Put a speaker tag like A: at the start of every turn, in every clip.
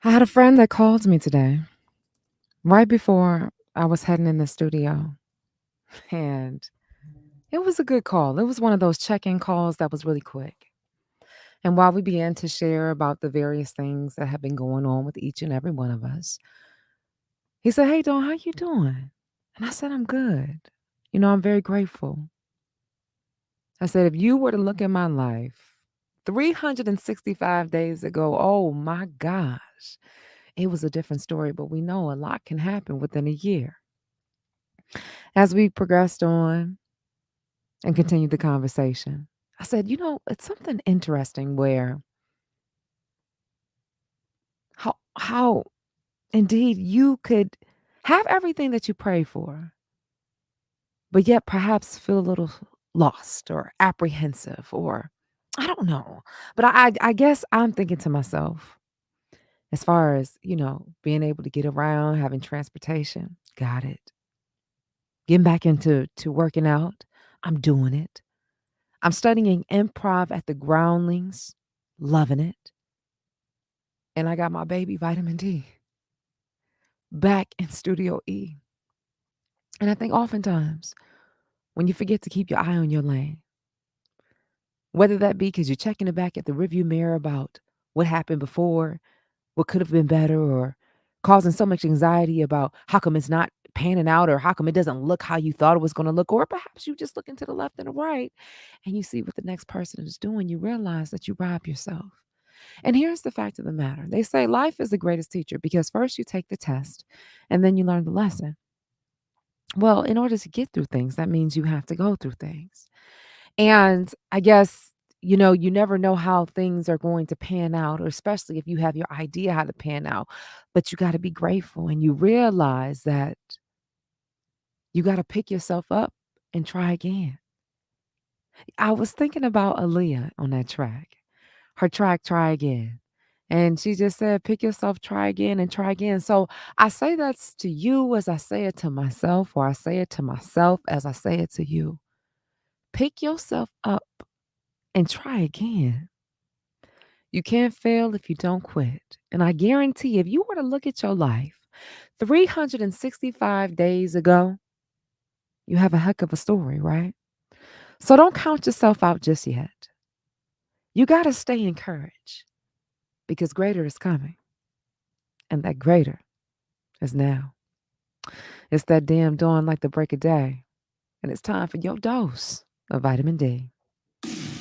A: I had a friend that called me today right before I was heading in the studio, and it was a good call. It was one of those check-in calls that was really quick. And while we began to share about the various things that have been going on with each and every one of us, he said, "Hey, Dawn, how you doing?" And I said, "I'm good. I'm very grateful." I said, "If you were to look at my life 365 days ago, oh my gosh, it was a different story, but we know a lot can happen within a year." As we progressed on and continued the conversation, I said, it's something interesting where how indeed you could have everything that you pray for, but yet perhaps feel a little lost or apprehensive or I don't know. But I guess I'm thinking to myself, as far as, being able to get around, having transportation, got it. Getting back into working out, I'm doing it. I'm studying improv at the Groundlings, loving it. And I got my baby vitamin D back in Studio E. And I think oftentimes when you forget to keep your eye on your lane, whether that be because you're checking it back at the rearview mirror about what happened before, what could have been better, or causing so much anxiety about how come it's not panning out or how come it doesn't look how you thought it was going to look, or perhaps you just looking to the left and the right and you see what the next person is doing, you realize that you rob yourself. And here's the fact of the matter. They say life is the greatest teacher because first you take the test and then you learn the lesson. Well, in order to get through things, that means you have to go through things. And I guess, you never know how things are going to pan out, or especially if you have your idea how to pan out. But you got to be grateful and you realize that you got to pick yourself up and try again. I was thinking about Aaliyah on that track. Her track, Try Again. And she just said, pick yourself, try again and try again. So I say that's to you as I say it to myself, or I say it to myself as I say it to you. Pick yourself up and try again. You can't fail if you don't quit. And I guarantee if you were to look at your life 365 days ago, you have a heck of a story, right? So don't count yourself out just yet. You got to stay encouraged because greater is coming. And that greater is now. It's that damn dawn like the break of day. And it's time for your dose of vitamin D.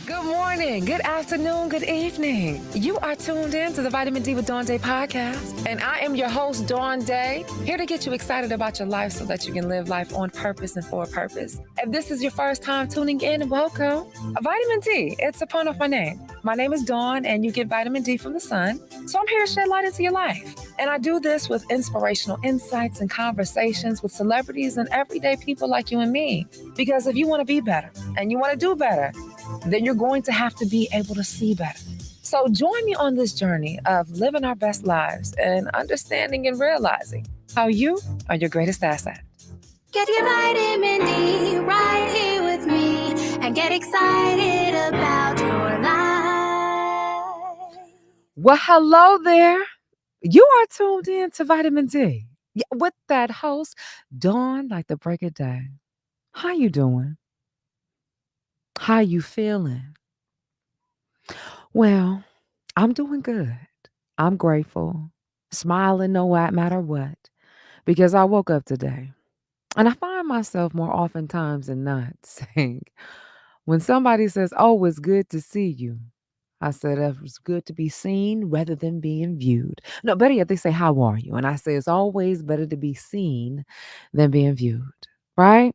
A: Good morning, good afternoon, good evening. You are tuned in to the Vitamin D with Dawn Day podcast, and I am your host, Dawn Day, here to get you excited about your life so that you can live life on purpose and for a purpose. If this is your first time tuning in, welcome. Vitamin D, it's a pun of my name. My name is Dawn, and you get vitamin D from the sun, so I'm here to shed light into your life. And I do this with inspirational insights and conversations with celebrities and everyday people like you and me. Because if you want to be better and you want to do better, then you're going to have to be able to see better. So join me on this journey of living our best lives and understanding and realizing how you are your greatest asset. Get your vitamin D right here with me and get excited about your life. Well, hello there. You are tuned in to Vitamin D. Yeah, with that host, Dawn like the break of day. How you doing? How you feeling? Well, I'm doing good. I'm grateful, smiling no matter what, because I woke up today and I find myself more oftentimes than not saying, when somebody says, "Oh, it's good to see you," I said, "It was good to be seen rather than being viewed." No, better yet, they say, "How are you?" And I say, it's always better to be seen than being viewed, right?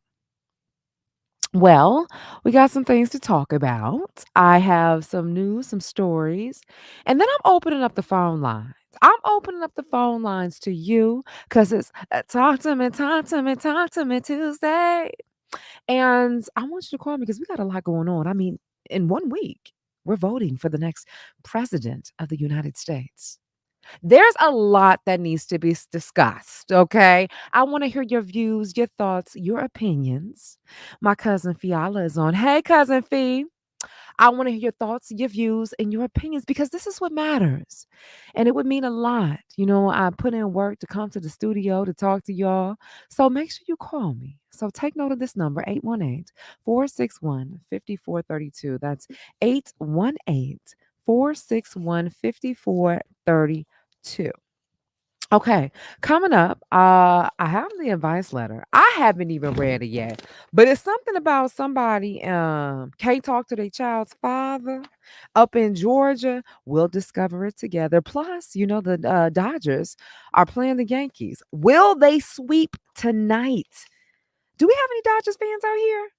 A: Well, we got some things to talk about. I have some news, some stories, and then I'm opening up the phone lines. I'm opening up the phone lines to you because it's talk to me, talk to me Tuesday. And I want you to call me because we got a lot going on. I mean, in 1 week, we're voting for the next president of the United States. There's a lot that needs to be discussed, okay? I want to hear your views, your thoughts, your opinions. My cousin Fiala is on. Hey, cousin Fee. I want to hear your thoughts, your views, and your opinions because this is what matters. And it would mean a lot. I put in work to come to the studio to talk to y'all. So make sure you call me. So take note of this number 818-461-5432. That's 818-461-5432. Okay, coming up, I have the advice letter. I haven't even read it yet, but it's something about somebody can't talk to their child's father up in Georgia. We'll discover it together. Plus, the Dodgers are playing the Yankees. Will they sweep tonight? Do we have any Dodgers fans out here?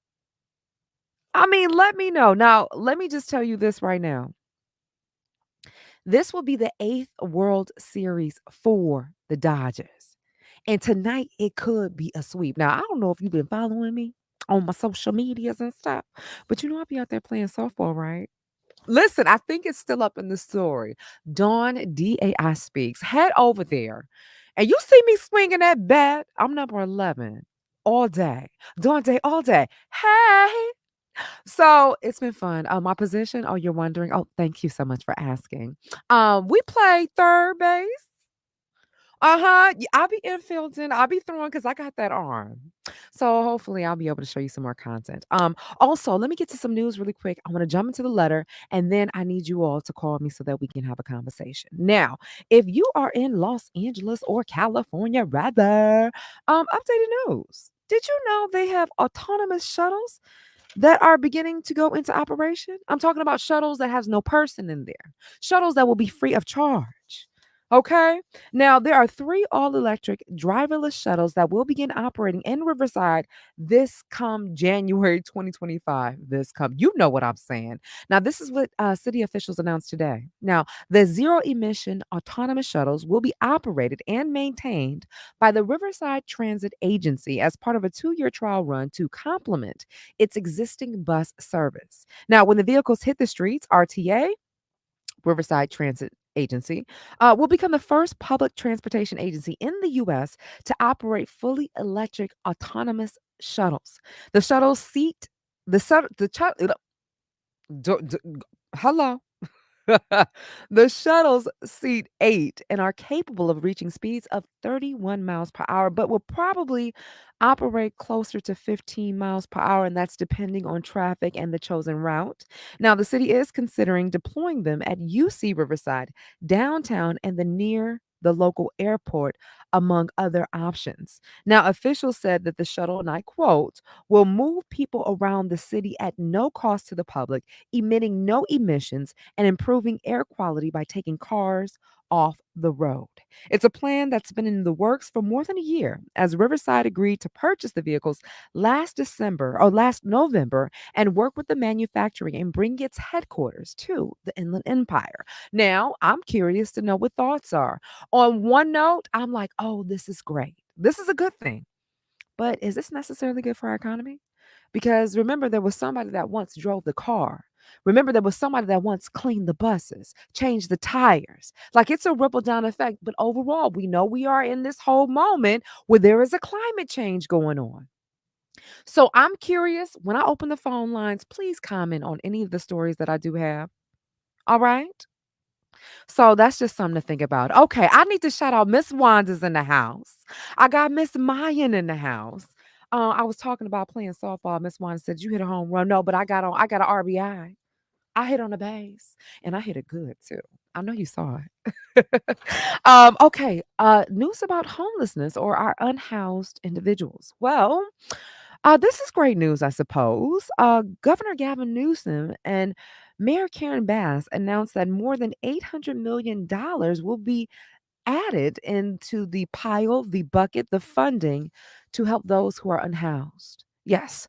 A: I mean, let me know. Now, let me just tell you this right now. This will be the eighth World Series for the Dodgers. And tonight it could be a sweep. Now, I don't know if you've been following me on my social medias and stuff, but I'll be out there playing softball, right? Listen, I think it's still up in the story. Dawn DAI Speaks. Head over there. And you see me swinging that bat. I'm number 11 all day. Dawn Day all day. Hey. So it's been fun. My position, oh, you're wondering. Oh, thank you so much for asking. We play third base. Uh-huh. I'll be infielding. I'll be throwing because I got that arm. So hopefully I'll be able to show you some more content. Also, let me get to some news really quick. I want to jump into the letter and then I need you all to call me so that we can have a conversation. Now, if you are in Los Angeles or California, rather, updated news. Did you know they have autonomous shuttles that are beginning to go into operation? I'm talking about shuttles that has no person in there. Shuttles that will be free of charge. Okay. Now, there are three all electric driverless shuttles that will begin operating in Riverside this come January 2025. You know what I'm saying. Now, this is what city officials announced today. Now, the zero emission autonomous shuttles will be operated and maintained by the Riverside Transit Agency as part of a 2-year trial run to complement its existing bus service. Now, when the vehicles hit the streets, RTA, Riverside Transit Agency, will become the first public transportation agency in the U.S. to operate fully electric autonomous shuttles. The shuttles seat the shuttle. Hello. The shuttles seat 8 and are capable of reaching speeds of 31 miles per hour, but will probably operate closer to 15 miles per hour, and that's depending on traffic and the chosen route. Now, the city is considering deploying them at UC Riverside, downtown, and near the local airport, among other options. Now, officials said that the shuttle, and I quote, will move people around the city at no cost to the public, emitting no emissions and improving air quality by taking cars off the road. It's a plan that's been in the works for more than a year, as Riverside agreed to purchase the vehicles last November and work with the manufacturing and bring its headquarters to the Inland Empire. Now, I'm curious to know what thoughts are. On one note, I'm like, oh, this is great. This is a good thing. But is this necessarily good for our economy? Because remember, there was somebody that once drove the car. Remember, there was somebody that once cleaned the buses, changed the tires. Like it's a ripple down effect. But overall, we know we are in this whole moment where there is a climate change going on. So I'm curious when I open the phone lines, please comment on any of the stories that I do have. All right. So that's just something to think about. Okay, I need to shout out Miss Wanda's in the house. I got Miss Mayan in the house. I was talking about playing softball. Miss Wanda said you hit a home run. No, but I got an RBI. I hit on the base and I hit it good too. I know you saw it. Okay. News about homelessness or our unhoused individuals. Well, this is great news, I suppose. Governor Gavin Newsom and Mayor Karen Bass announced that more than $800 million will be added into the bucket, the funding to help those who are unhoused. Yes.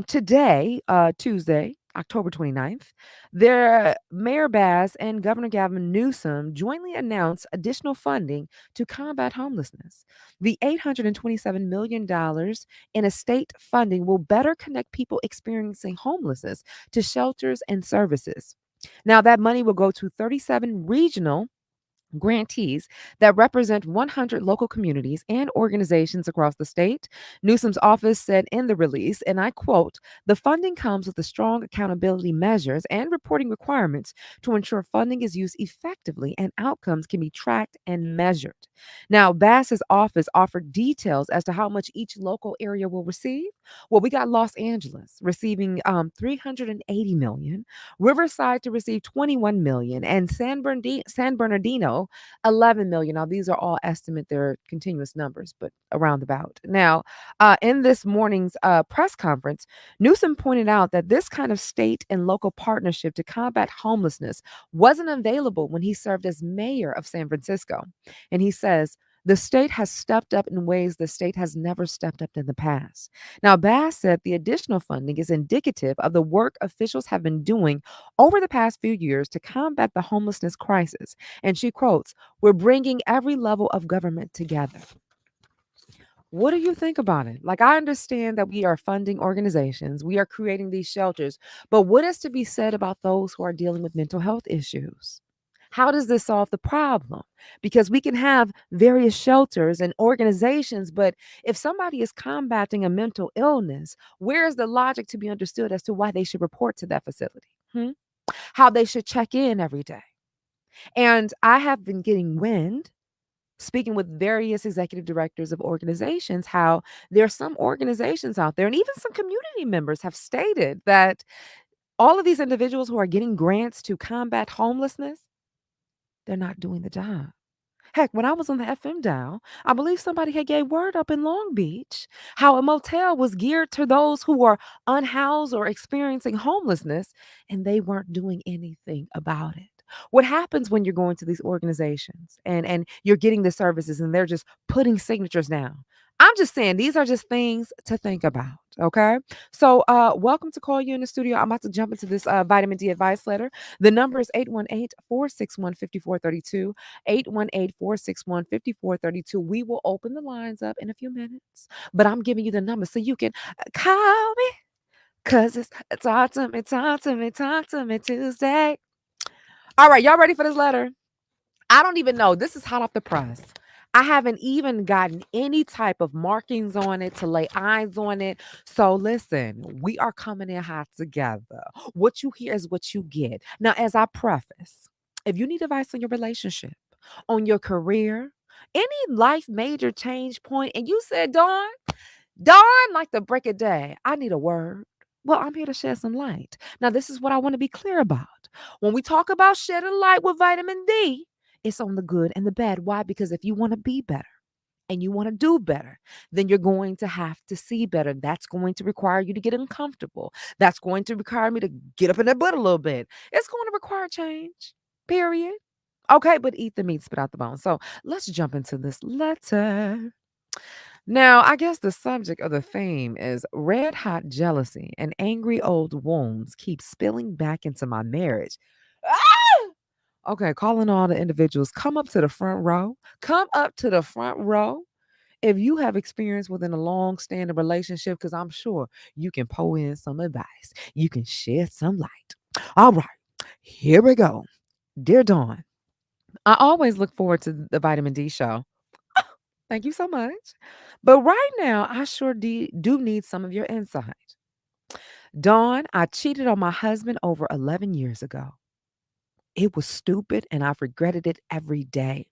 A: Today, Tuesday, October 29th, their Mayor Bass and Governor Gavin Newsom jointly announced additional funding to combat homelessness. The $827 million in estate funding will better connect people experiencing homelessness to shelters and services. Now, that money will go to 37 regional grantees that represent 100 local communities and organizations across the state. Newsom's office said in the release, and I quote, the funding comes with the strong accountability measures and reporting requirements to ensure funding is used effectively and outcomes can be tracked and measured. Now, Bass's office offered details as to how much each local area will receive. Well, we got Los Angeles receiving 380 million, Riverside to receive 21 million, and San Bernardino 11 million. Now, these are all estimate, they're continuous numbers, but around about. Now, in this morning's press conference, Newsom pointed out that this kind of state and local partnership to combat homelessness wasn't available when he served as mayor of San Francisco. And he says, the state has stepped up in ways the state has never stepped up in the past. Now, Bass said the additional funding is indicative of the work officials have been doing over the past few years to combat the homelessness crisis. And she quotes, we're bringing every level of government together. What do you think about it? Like, I understand that we are funding organizations, we are creating these shelters, but what is to be said about those who are dealing with mental health issues? How does this solve the problem? Because we can have various shelters and organizations, but if somebody is combating a mental illness, where is the logic to be understood as to why they should report to that facility? How they should check in every day. And I have been getting wind, speaking with various executive directors of organizations, how there are some organizations out there, and even some community members have stated that all of these individuals who are getting grants to combat homelessness, they're not doing the job. Heck, when I was on the FM dial, I believe somebody had gave word up in Long Beach how a motel was geared to those who were unhoused or experiencing homelessness, and they weren't doing anything about it. What happens when you're going to these organizations and you're getting the services and they're just putting signatures down? I'm just saying these are just things to think about. Okay. So welcome to Call You in the Studio. I'm about to jump into this vitamin D advice letter. The number is 818-461-5432. 818-461-5432. We will open the lines up in a few minutes, but I'm giving you the number so you can call me because it's talk to me, talk to me, talk to me Tuesday. All right, y'all ready for this letter? I don't even know. This is hot off the press. I haven't even gotten any type of markings on it to lay eyes on it. So listen, we are coming in hot together. What you hear is what you get. Now, as I preface, if you need advice on your relationship, on your career, any life major change point, and you said, Dawn, like the break of day, I need a word. Well, I'm here to shed some light. Now, this is what I want to be clear about. When we talk about shedding light with vitamin D, it's on the good and the bad. Why? Because if you want to be better and you want to do better, then you're going to have to see better. That's going to require you to get uncomfortable. That's going to require me to get up in that butt a little bit. It's going to require change, period. Okay, but eat the meat, spit out the bones. So let's jump into this letter. Now, I guess the subject of the theme is red hot jealousy and angry old wounds keep spilling back into my marriage. Ah! Okay, calling all the individuals, come up to the front row. Come up to the front row if you have experience within a long standing relationship, because I'm sure you can pour in some advice. You can shed some light. All right, here we go. Dear Dawn, I always look forward to the Vitamin D show. Thank you so much. But right now, I sure do need some of your insight. Dawn, I cheated on my husband over 11 years ago. It was stupid and I've regretted it every day.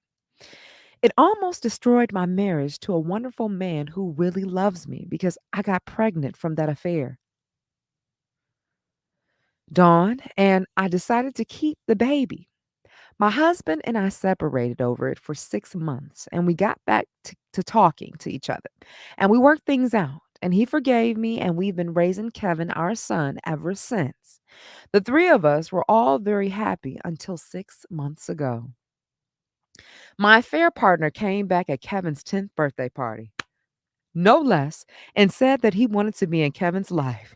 A: It almost destroyed my marriage to a wonderful man who really loves me because I got pregnant from that affair. Dawn, and I decided to keep the baby. My husband and I separated over it for 6 months and we got back to talking to each other and we worked things out. And he forgave me, and we've been raising Kevin, our son, ever since. The three of us were all very happy until 6 months ago. My affair partner came back at Kevin's 10th birthday party, no less, and said that he wanted to be in Kevin's life.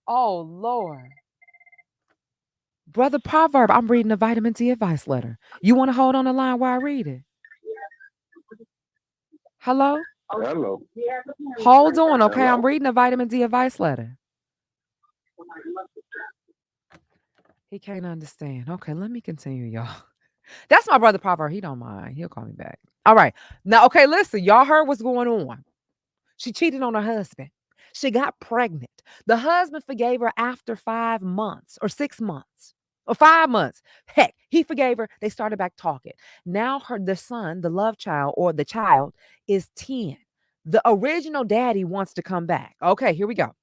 A: Oh, Lord. Brother Proverb, I'm reading a vitamin D advice letter. You want to hold on the line while I read it? Hello?
B: Hello.
A: Hold on, okay?
B: Hello.
A: I'm reading a vitamin D advice letter. He can't understand. Okay, let me continue, y'all. That's my brother Proverb. He don't mind. He'll call me back. All right. Now, okay, listen. Y'all heard what's going on. She cheated on her husband. She got pregnant. The husband forgave her after 5 months or 6 months or 5 months. Heck, he forgave her. They started back talking. Now the son, the love child or the child is 10. The original daddy wants to come back. Okay, here we go.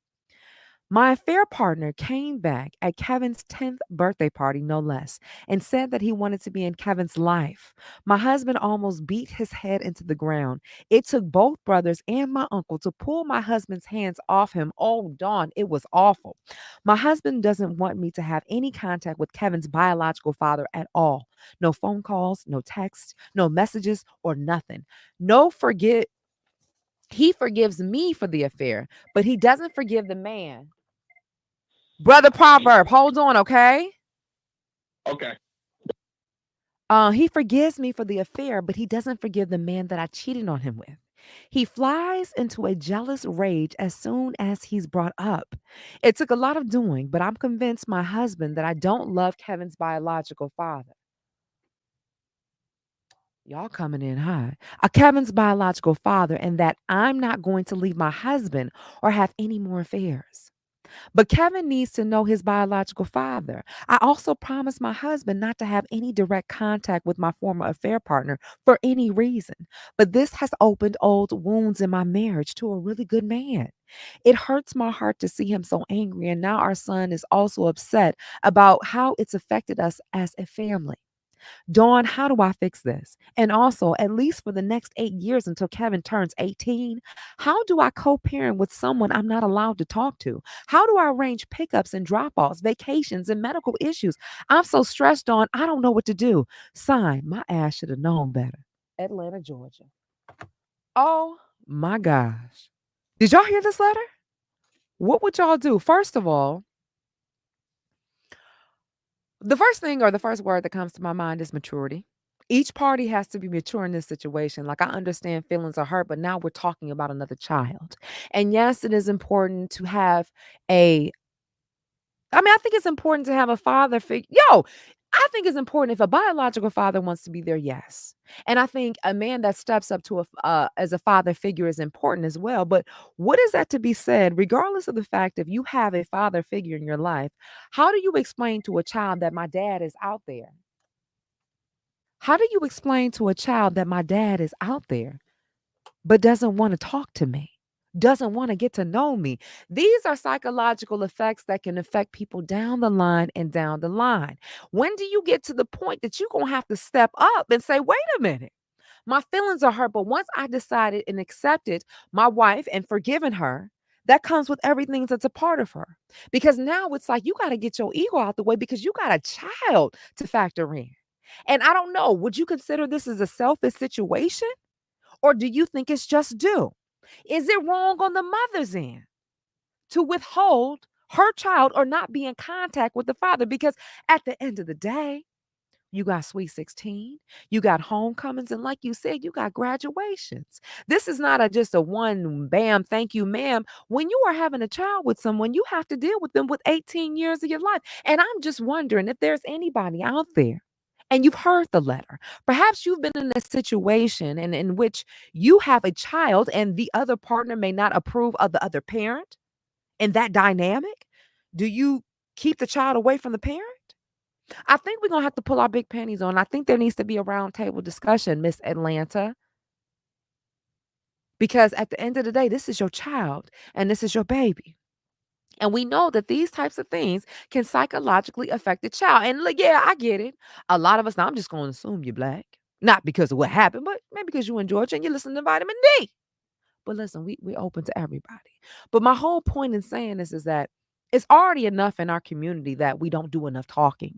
A: My affair partner came back at Kevin's 10th birthday party, no less, and said that he wanted to be in Kevin's life. My husband almost beat his head into the ground. It took both brothers and my uncle to pull my husband's hands off him. Oh, Dawn, it was awful. My husband doesn't want me to have any contact with Kevin's biological father at all. No phone calls, no texts, no messages, or nothing. No forget. He forgives me for the affair, but he doesn't forgive the man. Brother Proverb, hold on, okay?
B: Okay.
A: He forgives me for the affair, but he doesn't forgive the man that I cheated on him with. He flies into a jealous rage as soon as he's brought up. It took a lot of doing, but I'm convinced my husband that I don't love Kevin's biological father. Y'all coming in high. Kevin's biological father, and that I'm not going to leave my husband or have any more affairs. But Kevin needs to know his biological father. I also promised my husband not to have any direct contact with my former affair partner for any reason. But this has opened old wounds in my marriage to a really good man. It hurts my heart to see him so angry, and now our son is also upset about how it's affected us as a family. Dawn, how do I fix this? And also, at least for the next 8 years until Kevin turns 18, how do I co parent with someone I'm not allowed to talk to? How do I arrange pickups and drop offs, vacations, and medical issues? I'm so stressed, Dawn, I don't know what to do. Sign, my ass should have known better. Atlanta, Georgia. Oh my gosh. Did y'all hear this letter? What would y'all do? First of all, the first thing or the first word that comes to my mind is maturity. Each party has to be mature in this situation. Like, I understand feelings are hurt, but now we're talking about another child. And yes, it is important to have a I think it's important to have a father figure. I think it's important if a biological father wants to be there, yes. And I think a man that steps up to as a father figure is important as well. But what is that to be said, regardless of the fact if you have a father figure in your life, how do you explain to a child that my dad is out there? How do you explain to a child that my dad is out there, but doesn't want to talk to me, doesn't want to get to know me? These are psychological effects that can affect people down the line and down the line. When do you get to the point that you're going to have to step up and say, wait a minute, my feelings are hurt, but once I decided and accepted my wife and forgiven her, that comes with everything that's a part of her. Because now it's like you got to get your ego out the way because you got a child to factor in. And I don't know, would you consider this as a selfish situation? Or do you think it's just due? Is it wrong on the mother's end to withhold her child or not be in contact with the father? Because at the end of the day, you got Sweet 16, you got homecomings, and like you said, you got graduations. This is not just a one bam, thank you, ma'am. When you are having a child with someone, you have to deal with them with 18 years of your life. And I'm just wondering if there's anybody out there. And you've heard the letter. Perhaps you've been in a situation in which you have a child and the other partner may not approve of the other parent in that dynamic. Do you keep the child away from the parent? I think we're gonna have to pull our big panties on. I think there needs to be a roundtable discussion, Miss Atlanta, because at the end of the day, this is your child and this is your baby. And we know that these types of things can psychologically affect the child. And look, yeah, I get it. A lot of us, now I'm just going to assume you're black. Not because of what happened, but maybe because you in Georgia and you listen to vitamin D. But listen, we open to everybody. But my whole point in saying this is that it's already enough in our community that we don't do enough talking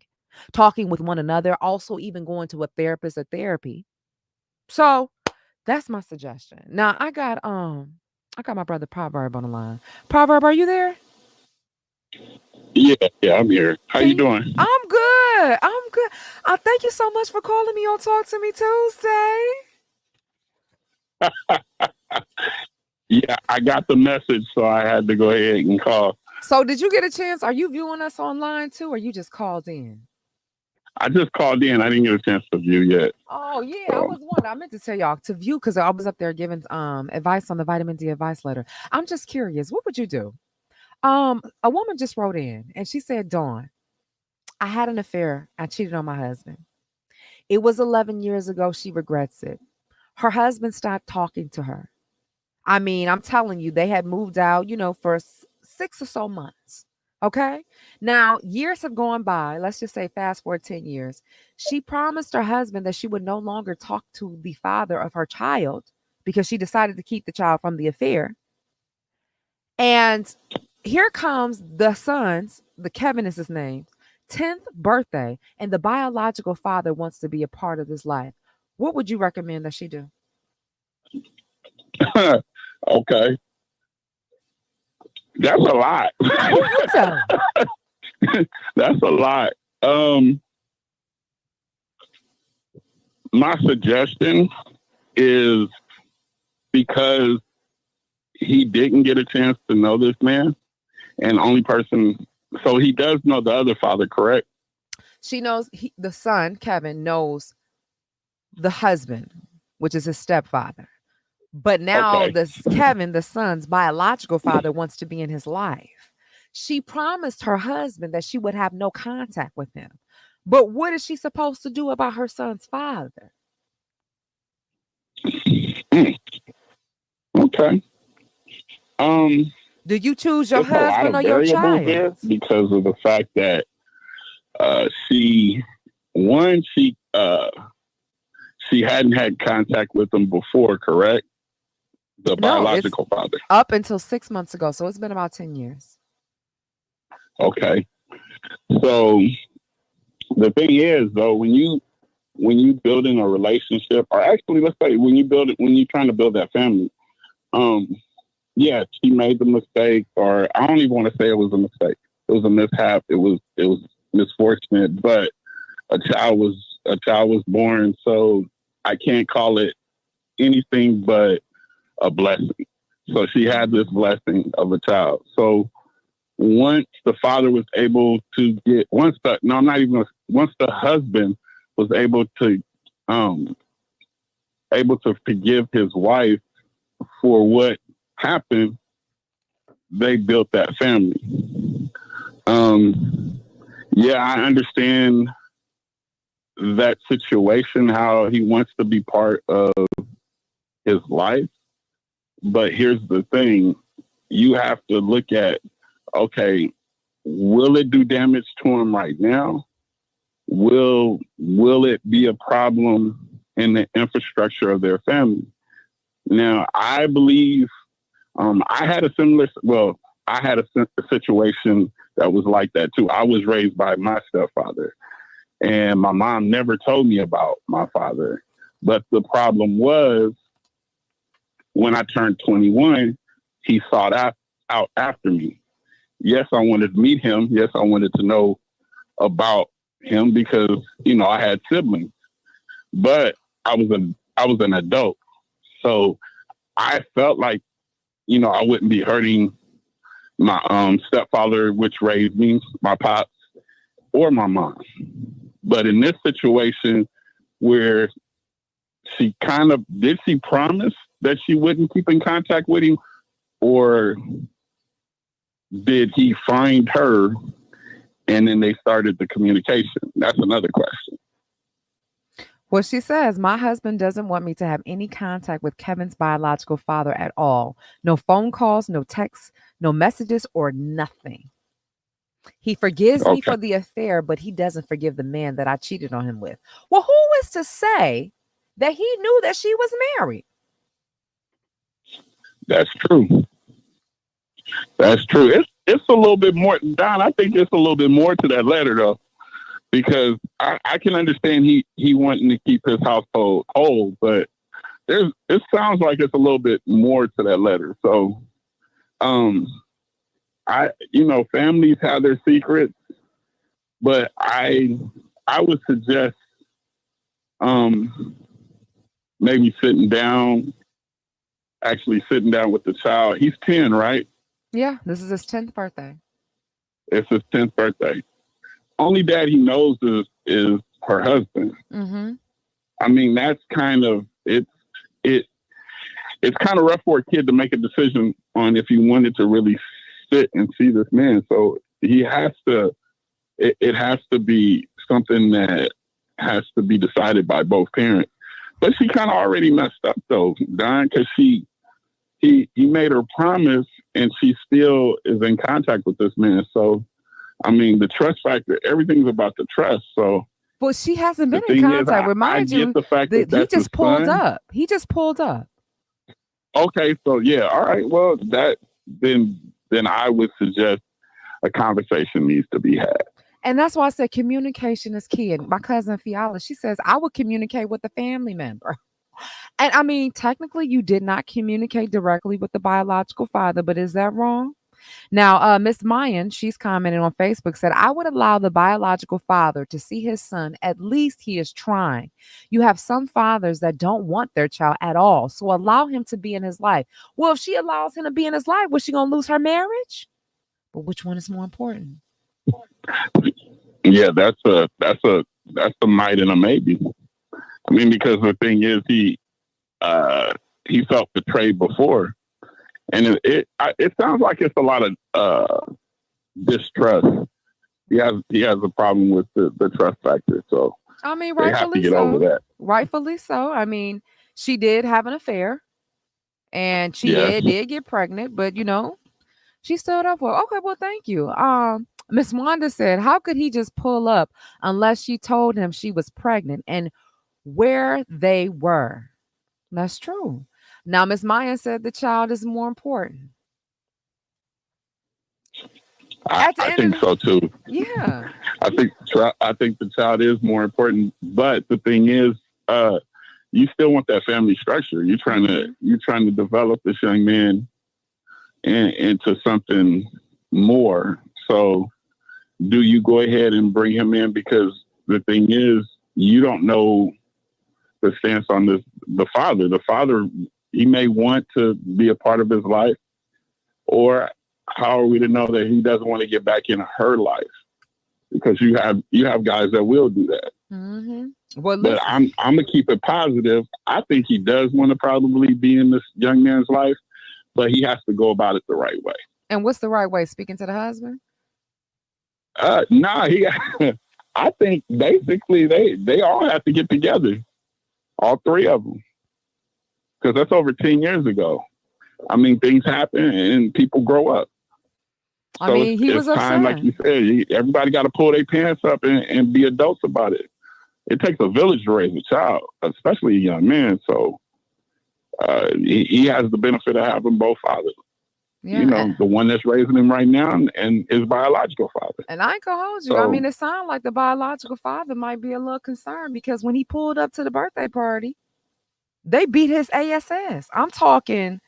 A: with one another, also even going to a therapist or therapy. So that's my suggestion. Now I got my brother Proverb on the line. Proverb, are you there?
B: Yeah, yeah, I'm here. How
A: Can
B: you
A: you?
B: doing?
A: I'm good. I'm good. Thank you so much for calling me on Talk to Me Tuesday.
B: Yeah, I got the message, so I had to go ahead and call.
A: So did you get a chance? Are you viewing us online too, or you just called in?
B: I just called in. I didn't get a chance to view yet.
A: Oh yeah, I
B: So
A: was wondering. I meant to tell y'all to view because I was up there giving advice on the vitamin D advice letter. I'm just curious, what would you do? A woman just wrote in and she said, Dawn, I had an affair. I cheated on my husband. It was 11 years ago. She regrets it. Her husband stopped talking to her. I mean, I'm telling you, they had moved out, for 6 or so months. Okay. Now, years have gone by. Let's just say fast forward 10 years. She promised her husband that she would no longer talk to the father of her child because she decided to keep the child from the affair. And here comes the son's, the Kevin is his name, 10th birthday, and the biological father wants to be a part of his life. What would you recommend that she do?
B: okay, that's a lot.
A: Who you tell?
B: That's a lot. My suggestion is because he didn't get a chance to know this man, and only person, so he does know the other father, correct?
A: She knows the son, Kevin, knows the husband, which is his stepfather. But now
B: Okay.
A: this Kevin, the son's biological father, wants to be in his life. She promised her husband that she would have no contact with him. But what is she supposed to do about her son's father?
B: Mm, okay. Um,
A: Do you choose your
B: it's a lot
A: husband
B: of
A: or your
B: variables
A: child?
B: there because of the fact that she, one, she hadn't had contact with him before, correct? The
A: No, it's
B: biological father.
A: up until 6 months ago. So it's been about 10 years.
B: Okay. So the thing is, though, when you building a relationship, or actually, let's say when you're trying to build that family, um, yeah, she made the mistake, or I don't even want to say it was a mistake. It was a mishap. It was misfortunate, but a child was born, so I can't call it anything but a blessing. So she had this blessing of a child. So once the father was able to get once the no, I'm not even once the husband was um able to forgive his wife for what happened, they built that family. Um yeah, I understand that situation, how he wants to be part of his life. But here's the thing, you have to look at, okay, will it do damage to him right now? Will it be a problem in the infrastructure of their family? Now, I believe I had a similar. Well, I had a situation that was like that too. I was raised by my stepfather, and my mom never told me about my father. But the problem was when I turned 21, he out after me. Yes, I wanted to meet him. Yes, I wanted to know about him because I had siblings, but I was an adult, so I felt like I wouldn't be hurting my stepfather, which raised me, my pops, or my mom. But in this situation, where she promise that she wouldn't keep in contact with him, or did he find her and then they started the communication? That's another question.
A: Well, she says, my husband doesn't want me to have any contact with Kevin's biological father at all. No phone calls, no texts, no messages, or nothing. He forgives me
B: Okay,
A: for the affair, but he doesn't forgive the man that I cheated on him with. Well, who is to say that he knew that she was married?
B: that's true. That's true. It's a little bit more, Don. I think it's a little bit more to that letter though, because I can understand he wanting to keep his household whole, but it sounds like it's a little bit more to that letter. So um families have their secrets, but I would suggest um maybe sitting down with the child. He's 10, right?
A: Yeah, this is his 10th birthday.
B: It's his 10th birthday. only dad he knows is her husband.
A: Mhm.
B: I mean, that's kind of it. It's kind of rough for a kid to make a decision on if he wanted to really sit and see this man. So he has to. It has to be something that has to be decided by both parents. But she kind of already messed up though, Don, because he made her promise and she still is in contact with this man. So I mean, the trust factor, everything's about the trust. So
A: Well, she hasn't
B: the
A: been in
B: thing is,
A: contact.
B: I
A: Remind
B: get
A: you
B: the fact that
A: that he
B: that's his
A: just pulled
B: son.
A: up. He just pulled up.
B: Okay, so yeah, all right. Well, that then I would suggest a conversation needs to be had.
A: And that's why I said communication is key. And my cousin Fiala, she says, I would communicate with a family member. And I mean, technically, you did not communicate directly with the biological father, but is that wrong? Now, Miss Mayan, she's commented on Facebook, said, I would allow the biological father to see his son. At least he is trying. You have some fathers that don't want their child at all. So allow him to be in his life. Well, if she allows him to be in his life, was she going to lose her marriage? But which one is more important?
B: Yeah, that's a might and a maybe. I mean, because the thing is, he felt betrayed before, and it sounds like it's a lot of distrust. He has a problem with the trust factor, so
A: I mean,
B: they have to
A: rightfully
B: get over
A: so.
B: that.
A: Rightfully so. I mean, she did have an affair and she
B: Yes.
A: did get pregnant, but she stood up for it. Okay, well, thank you. Miss Wanda said, how could he just pull up unless she told him she was pregnant and where they were? That's true. Now, Miss Maya said the child is more important.
B: I,
A: At the
B: I
A: end
B: think
A: of
B: so too.
A: yeah.
B: I think the child is more important, but the thing is, you still want that family structure. You're trying to develop this young man into something more. So, do you go ahead and bring him in? Because the thing is, you don't know the stance on this. The father. The father, he may want to be a part of his life, or how are we to know that he doesn't want to get back in her life? Because you have guys that will do that.
A: hmm Well,
B: But
A: listen.
B: I'm gonna keep it positive. I think he does want to probably be in this young man's life, but he has to go about it the right way.
A: And what's the right way? Speaking to the husband?
B: Nah, he. I think basically they all have to get together, all three of them, because that's over 10 years ago. I mean, things happen and people grow up.
A: I
B: So
A: mean, he
B: it's
A: was
B: time, like
A: upset.
B: you said, everybody got to pull their pants up and be adults about it. It takes a village to raise a child, especially a young man. So he has the benefit of having both fathers. You
A: Yeah.
B: know, the one that's raising him right now and his biological father.
A: And I ain't gonna hold you. I
B: So,
A: mean, it sounds like the biological father might be a little concerned because when he pulled up to the birthday party, they beat his ass. I'm talking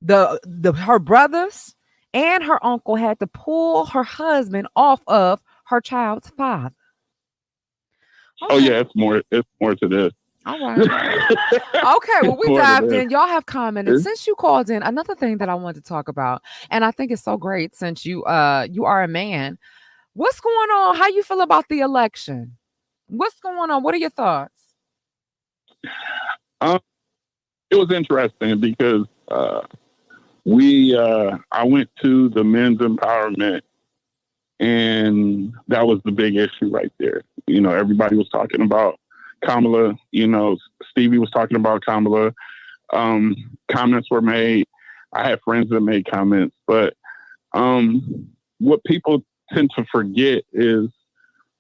A: the her brothers and her uncle had to pull her husband off of her child's father.
B: oh
A: Okay.
B: yeah, it's more to this.
A: All right. Okay, well,
B: It's
A: we
B: more to
A: dived
B: this.
A: in. Y'all have commented
B: It's,
A: since you called in. Another thing that I wanted to talk about, and I think it's so great since you are a man. What's going on? How you feel about the election? What's going on? What are your thoughts?
B: um, it was interesting because I went to the men's empowerment, and that was the big issue right there. You know, everybody was talking about Kamala. You know, Stevie was talking about Kamala. Comments were made. I had friends that made comments, but what people tend to forget is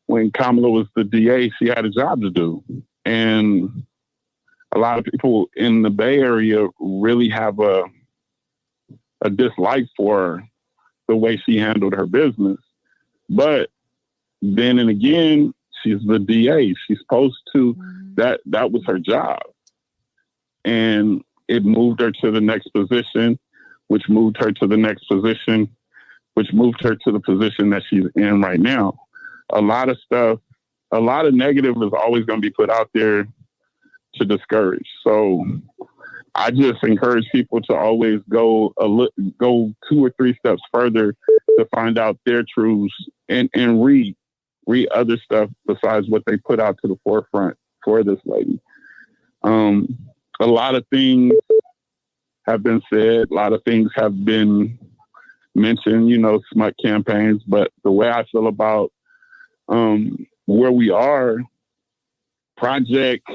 B: when Kamala was the DA, she had a job to do, and a lot of people in the Bay Area really have a dislike for the way she handled her business. But then and again, she's the DA. She's supposed to that was her job. And it moved her to the next position, which moved her to the next position, which moved her to the position that she's in right now. A lot of stuff, a lot of negative is always going to be put out there to discourage. So I just encourage people to always go 2 or 3 steps further to find out their truths and read. read other stuff besides what they put out to the forefront for this lady. A lot of things have been said, a lot of things have been mentioned, smut campaigns, but the way I feel about where we are, Project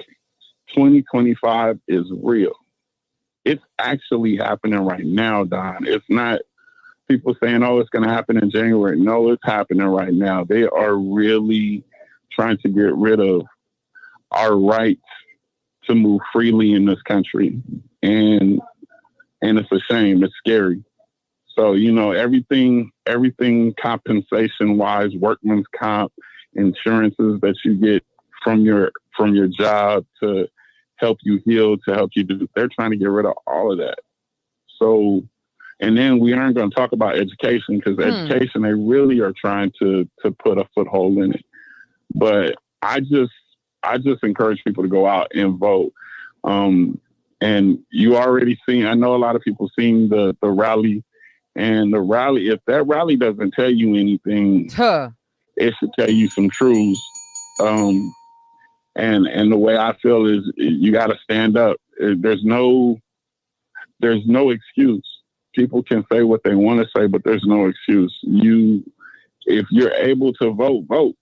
B: 2025 is real. It's actually happening right now, Don. It's not people saying, oh, it's going to happen in January. No, it's happening right now. They are really trying to get rid of our rights to move freely in this country. And it's a shame. It's scary. So, everything compensation wise, workman's comp, insurances that you get from your job to help you heal, to help you do, they're trying to get rid of all of that. So, and then we aren't going to talk about education, because education, they really are trying to put a foothold in it. But I just encourage people to go out and vote. And you already seen, I know a lot of people seen the rally, and the rally, if that rally doesn't tell you anything, it should tell you some truths. And the way I feel is you got to stand up. There's no excuse. People can say what they want to say, but there's no excuse. If you're able to vote,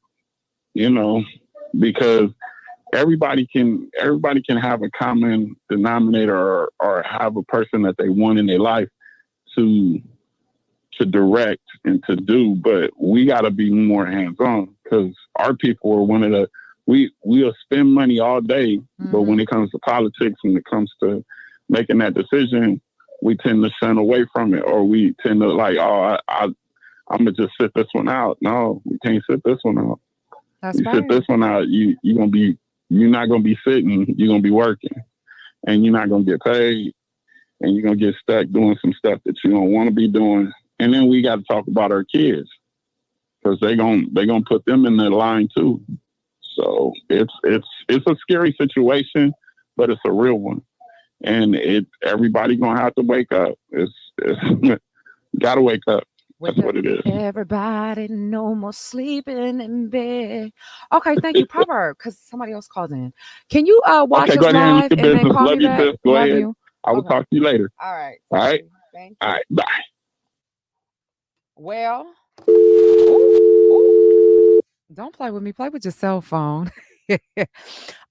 B: because everybody can have a common denominator or have a person that they want in their life to direct and to do, but we got to be more hands-on, because our people are one of the, we'll spend money all day, but when it comes to politics, when it comes to making that decision, we tend to shun away from it, or we tend to I'm gonna just sit this one out. No, we can't sit this one out.
A: That's
B: you
A: right.
B: sit this one out, you're not gonna be sitting, you're gonna be working, and you're not gonna get paid, and you're gonna get stuck doing some stuff that you don't want to be doing. And then we got to talk about our kids, because they're gonna put them in the line too. So it's a scary situation, but it's a real one, and everybody gonna have to wake up. It's gotta wake up. That's what it is.
A: Everybody, no more sleeping in bed. Okay, thank you, Proverb, because somebody else called in. Can you watch us
B: go ahead and
A: live
B: do
A: and
B: your
A: then
B: business.
A: call
B: Love
A: me
B: you,
A: back?
B: sis. Go
A: Love
B: ahead.
A: you.
B: I will talk to you later.
A: All right.
B: All right.
A: Thank you.
B: All right. Bye.
A: Well, ooh, don't play with me. Play with your cell phone. Can we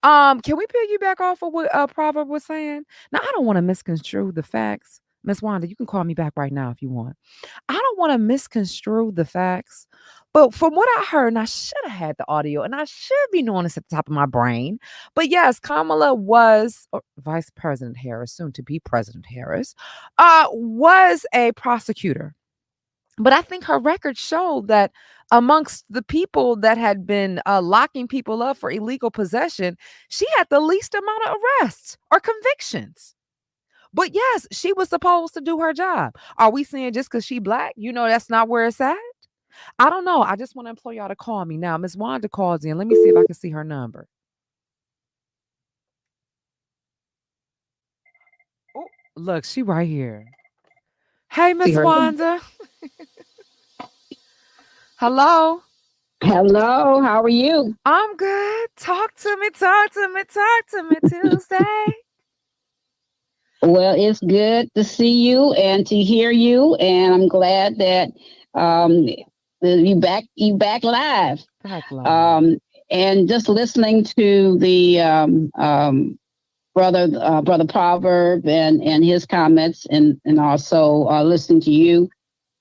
A: piggyback off of what Proverb was saying? Now, I don't want to misconstrue the facts. Miss Wanda, you can call me back right now if you want. I don't want to misconstrue the facts, but from what I heard, and I should have had the audio, and I should be knowing this at the top of my brain. But yes, Kamala was, or Vice President Harris, soon to be President Harris, was a prosecutor. But I think her record showed that amongst the people that had been locking people up for illegal possession, she had the least amount of arrests or convictions. But yes, she was supposed to do her job. Are we saying just because she black, that's not where it's at? I don't know. I just want to implore y'all to call me now. Miss Wanda calls in. Let me see if I can see her number. Oh, look, she right here. Hey, Miss Wanda. Hello.
C: Hello, how are you?
A: I'm good. Talk to me Tuesday.
C: Well, it's good to see you and to hear you, and I'm glad that you back live. And just listening to the brother Proverb and his comments, and also listening to you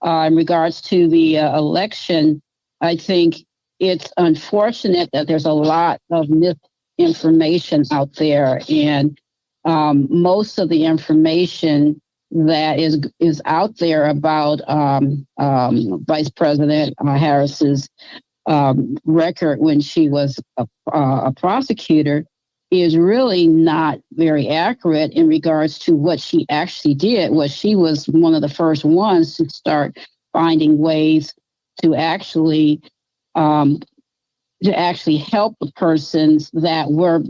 C: in regards to the election. I think it's unfortunate that there's a lot of misinformation out there, and most of the information that is out there about Vice President Harris's record when she was a prosecutor is really not very accurate in regards to what she actually did. She was one of the first ones to start finding ways to actually help the persons that were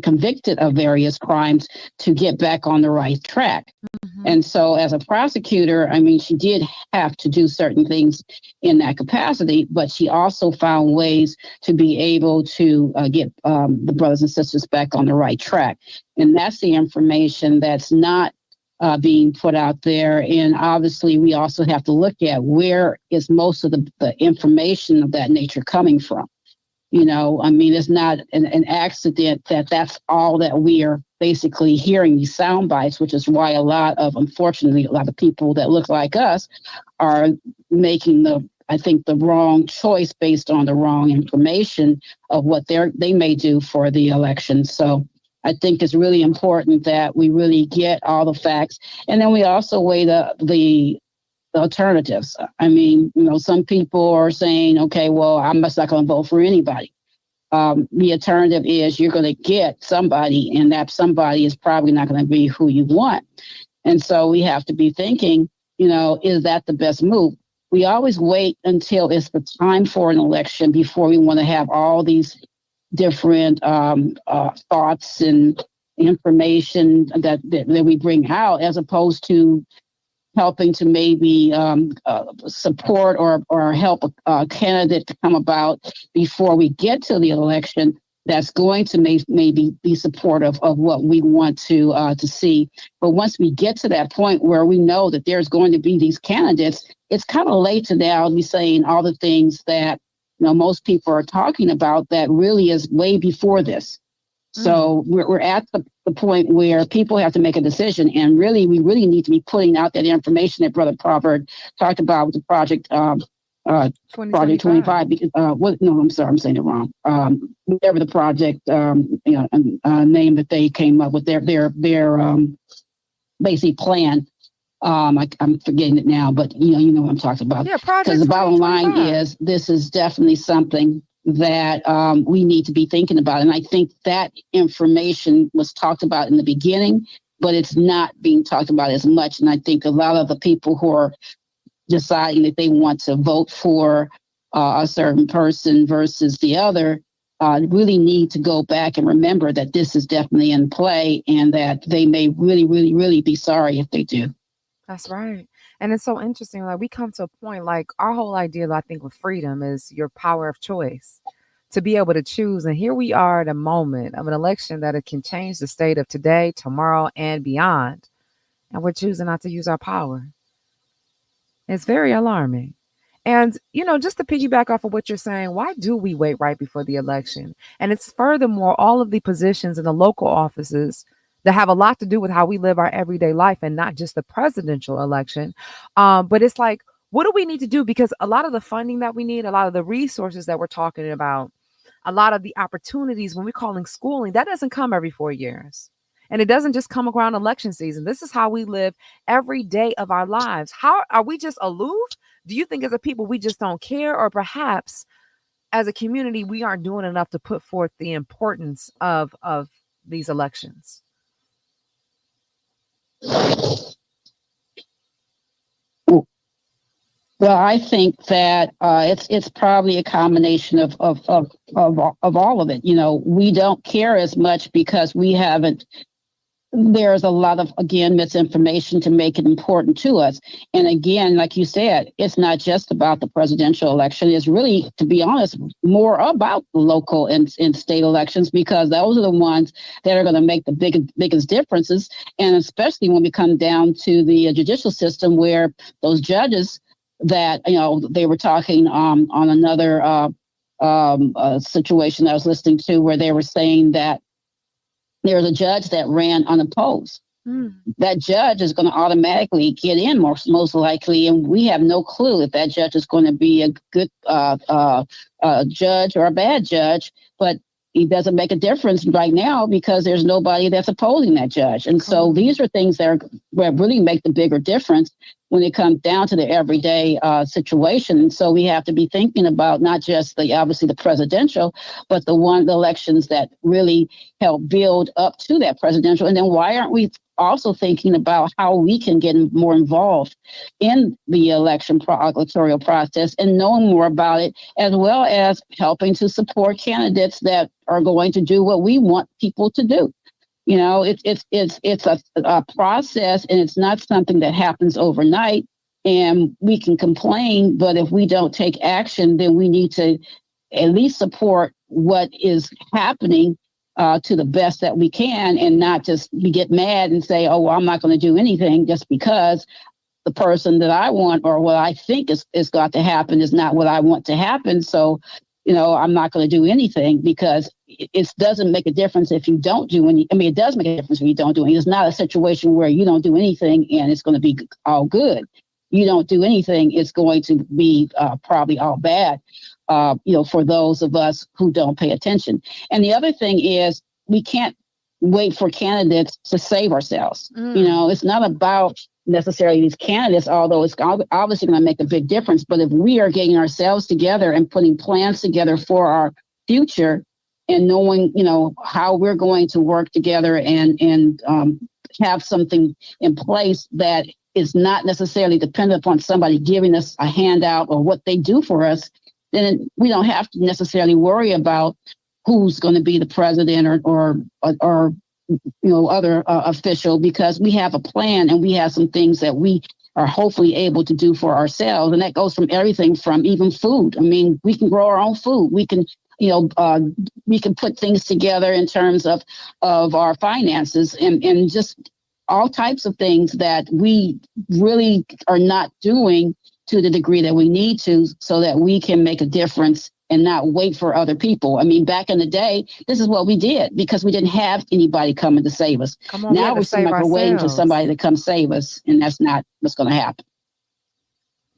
C: convicted of various crimes to get back on the right track. And so as a prosecutor, I mean, she did have to do certain things in that capacity, but she also found ways to be able to get the brothers and sisters back on the right track. And that's the information that's not being put out there. And obviously, we also have to look at where is most of the information of that nature coming from. You know, I mean, it's not an accident that that's all that we are basically hearing, these sound bites, which is why unfortunately, a lot of people that look like us are making I think, the wrong choice based on the wrong information of what they may do for the election. So I think it's really important that we really get all the facts. And then we also weigh the alternatives. I mean, you know, some people are saying, okay, well, I'm just not going to vote for anybody. The alternative is you're going to get somebody, and that somebody is probably not going to be who you want. And so we have to be thinking, you know, is that the best move? We always wait until it's the time for an election before we want to have all these different thoughts and information that we bring out, as opposed to helping to maybe support or help a candidate to come about before we get to the election that's going to maybe be supportive of what we want to see. But once we get to that point where we know that there's going to be these candidates, it's kind of late to now be saying all the things that, you know, most people are talking about that really is way before this. So we're at the point where people have to make a decision, and really, we really need to be putting out that information that Brother Proverb talked about with the project, Project 25. Because no, I'm sorry, I'm saying it wrong. Whatever the project, name that they came up with, their basic plan. I'm forgetting it now, but you know what I'm talking about.
A: Yeah, Project.
C: Because the bottom line is, this is definitely something that we need to be thinking about. And I think that information was talked about in the beginning, but it's not being talked about as much. And I think a lot of the people who are deciding that they want to vote for a certain person versus the other really need to go back and remember that this is definitely in play, and that they may really, really, really be sorry if they do.
A: That's right. And it's so interesting. Like, we come to a point, like, our whole idea, I think, with freedom is your power of choice to be able to choose. And here we are at a moment of an election that it can change the state of today, tomorrow, and beyond. And we're choosing not to use our power. It's very alarming. And, just to piggyback off of what you're saying, why do we wait right before the election? And it's furthermore, all of the positions in the local offices that have a lot to do with how we live our everyday life, and not just the presidential election. But it's like, what do we need to do? Because a lot of the funding that we need, a lot of the resources that we're talking about, a lot of the opportunities when we're calling schooling, that doesn't come every 4 years. And it doesn't just come around election season. This is how we live every day of our lives. How are we just aloof? Do you think as a people, we just don't care? Or perhaps as a community, we aren't doing enough to put forth the importance of these elections?
C: Well, I think that it's probably a combination of all of it. We don't care as much because we haven't. There's a lot of, again, misinformation to make it important to us. And again, like you said, it's not just about the presidential election. It's really, to be honest, more about the local and state elections, because those are the ones that are going to make the biggest differences. And especially when we come down to the judicial system, where those judges that, they were talking on another situation I was listening to, where they were saying that there's a judge that ran unopposed. That judge is going to automatically get in most likely, and we have no clue if that judge is going to be a good judge or a bad judge. But it doesn't make a difference right now because there's nobody that's opposing that judge. And so these are things that really make the bigger difference when it comes down to the everyday situation. And so we have to be thinking about not just obviously the presidential, but the elections that really help build up to that presidential. And then why aren't we also thinking about how we can get more involved in the electoral process and knowing more about it, as well as helping to support candidates that are going to do what we want people to do. It's a process, and it's not something that happens overnight. And we can complain, but if we don't take action, then we need to at least support what is happening to the best that we can, and not just we get mad and say, "Oh, well, I'm not going to do anything just because the person that I want or what I think is got to happen is not what I want to happen." So, I'm not going to do anything, because it doesn't make a difference if you don't do any. I mean, it does make a difference when you don't do anything. It's not a situation where you don't do anything and it's going to be all good. You don't do anything, it's going to be probably all bad, for those of us who don't pay attention. And the other thing is, we can't wait for candidates to save ourselves. It's not about necessarily these candidates, although it's obviously going to make a big difference. But if we are getting ourselves together and putting plans together for our future, and knowing, how we're going to work together and have something in place that is not necessarily dependent upon somebody giving us a handout or what they do for us, then we don't have to necessarily worry about who's going to be the president or other official, because we have a plan and we have some things that we are hopefully able to do for ourselves. And that goes from everything from even food. I mean, we can grow our own food. We can, we can put things together in terms of our finances and just all types of things that we really are not doing to the degree that we need to, so that we can make a difference and not wait for other people. I mean, back in the day, this is what we did because we didn't have anybody coming to save us.
A: Come on,
C: Now we seem like we're waiting for somebody to come save us, and that's not what's going to happen.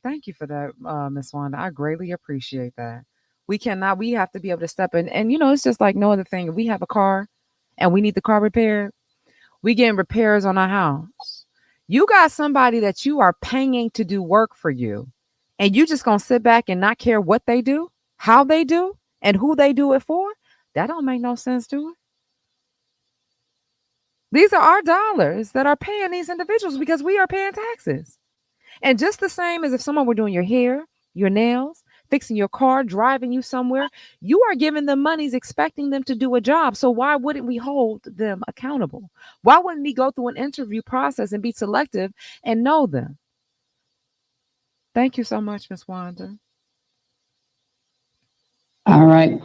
A: Thank you for that, Miss Wanda. I greatly appreciate that. We have to be able to step in. And, it's just like no other thing. If we have a car and we need the car repaired, we getting repairs on our house. You got somebody that you are paying to do work for you, and you just going to sit back and not care what they do, how they do, and who they do it for? That don't make no sense to it. These are our dollars that are paying these individuals because we are paying taxes. And just the same as if someone were doing your hair, your nails, fixing your car, driving you somewhere, you are giving them monies expecting them to do a job. So why wouldn't we hold them accountable? Why wouldn't we go through an interview process and be selective and know them? Thank you so much, Miss Wanda.
C: All right.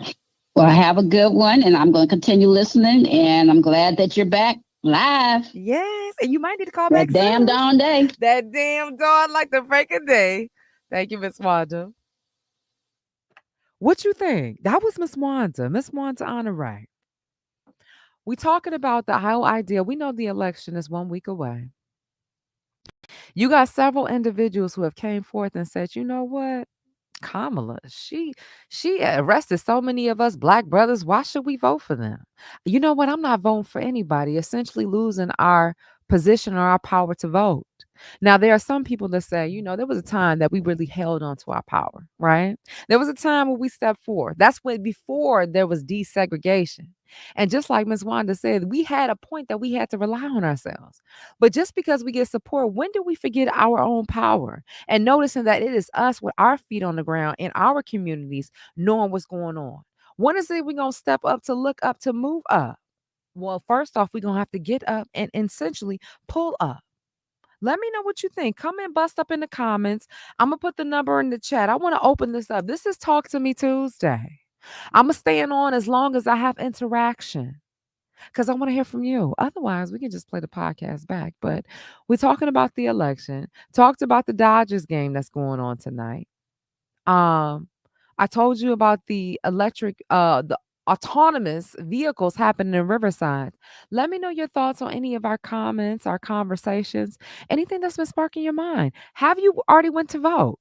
C: Well, have a good one, and I'm going to continue listening, and I'm glad that you're back live.
A: Yes, and you might need to call
C: That
A: back
C: damn
A: soon.
C: dawn day.
A: That damn dawn like the break of day. Thank you, Miss Wanda. What you think? That was Miss Wanda Honore. We talking about the whole idea. We know the election is 1 week away. You got several individuals who have came forth and said, you know what? Kamala, she arrested so many of us black brothers. Why should we vote for them? You know what? I'm not voting for anybody, essentially losing our position or our power to vote. Now, there are some people that say, there was a time that we really held on to our power, right? There was a time when we stepped forward. That's when before there was desegregation. And just like Ms. Wanda said, we had a point that we had to rely on ourselves. But just because we get support, when do we forget our own power? And noticing that it is us with our feet on the ground in our communities, knowing what's going on. When is it we're going to step up to look up to move up? Well, first off, we're going to have to get up and essentially pull up. Let me know what you think. Come and bust up in the comments. I'm going to put the number in the chat. I want to open this up. This is Talk to Me Tuesday. I'm going to stay on as long as I have interaction because I want to hear from you. Otherwise, we can just play the podcast back. But we're talking about the election, talked about the Dodgers game that's going on tonight. I told you about the the autonomous vehicles happening in Riverside. Let me know your thoughts on any of our comments, our conversations, anything that's been sparking your mind. Have you already went to vote?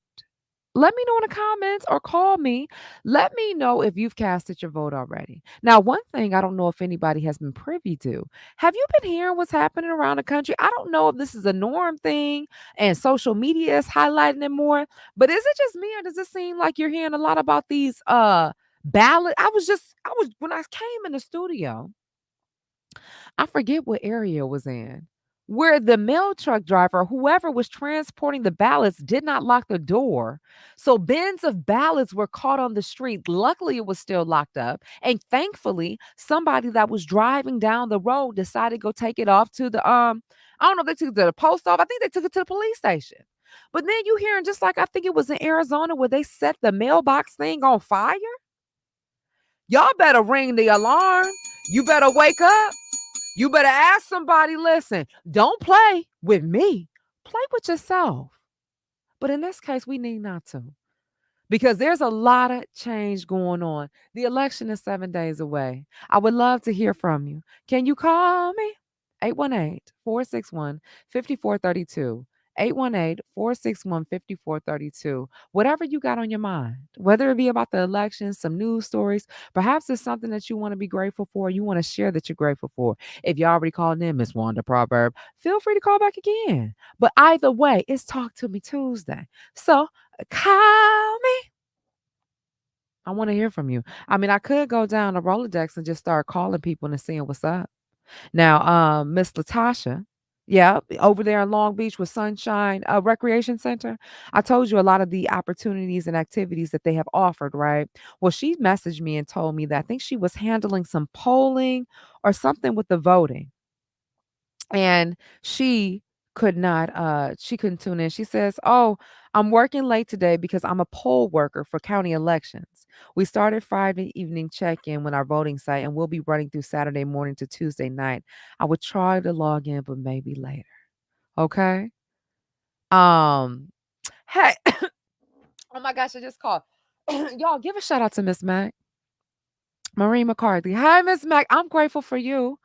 A: Let me know in the comments or call me. Let me know if you've casted your vote already. Now, one thing I don't know if anybody has been privy to. Have you been hearing what's happening around the country? I don't know if this is a norm thing and social media is highlighting it more, but is it just me or does it seem like you're hearing a lot about these ballot? I was when I came in the studio, I forget what area it was in. where the mail truck driver, whoever was transporting the ballots, did not lock the door. So bins of ballots were caught on the street. Luckily, it was still locked up. And thankfully, somebody that was driving down the road decided to go take it off to the I don't know if they took it to the post office. I think they took it to the police station. But then you hearing just like I think it was in Arizona where they set the mailbox thing on fire. Y'all better ring the alarm. You better wake up. You better ask somebody, listen, don't play with me. Play with yourself. But in this case, we need not to because there's a lot of change going on. The election is 7 days away. I would love to hear from you. Can you call me? 818-461-5432. 818-461-5432. Whatever you got on your mind, whether it be about the election, some news stories, perhaps it's something that you want to be grateful for, you want to share that you're grateful for. If you already called in, Miss Wanda Proverb, feel free to call back again. But either way, it's Talk to Me Tuesday. So call me. I want to hear from you. I mean, I could go down a Rolodex and just start calling people and seeing what's up. Now, Miss Latasha, yeah, over there in Long Beach with Sunshine Recreation Center. I told you a lot of the opportunities and activities that they have offered, right? Well, she messaged me and told me that I think she was handling some polling or something with the voting and she couldn't tune in. She says, "Oh, I'm working late today because I'm a poll worker for county elections. We started Friday evening check-in when our voting site and we'll be running through Saturday morning to Tuesday night. I would try to log in but maybe later." Okay? Um hey, oh my gosh, I just called. Y'all give a shout out to Miss Mac. Marie McCarthy. Hi, Miss Mac. I'm grateful for you.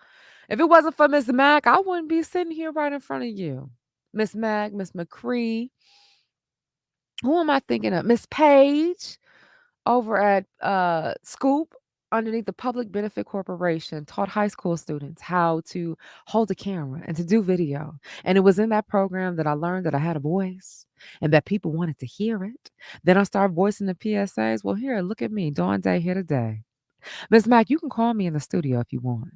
A: If it wasn't for Miss Mac, I wouldn't be sitting here right in front of you. Miss Mac, Miss McCree. Who am I thinking of? Miss Page over at Scoop underneath the Public Benefit Corporation taught high school students how to hold a camera and to do video. And it was in that program that I learned that I had a voice and that people wanted to hear it. Then I started voicing the PSAs. Well, here, look at me, Dawn Day here today. Miss Mac, you can call me in the studio if you want.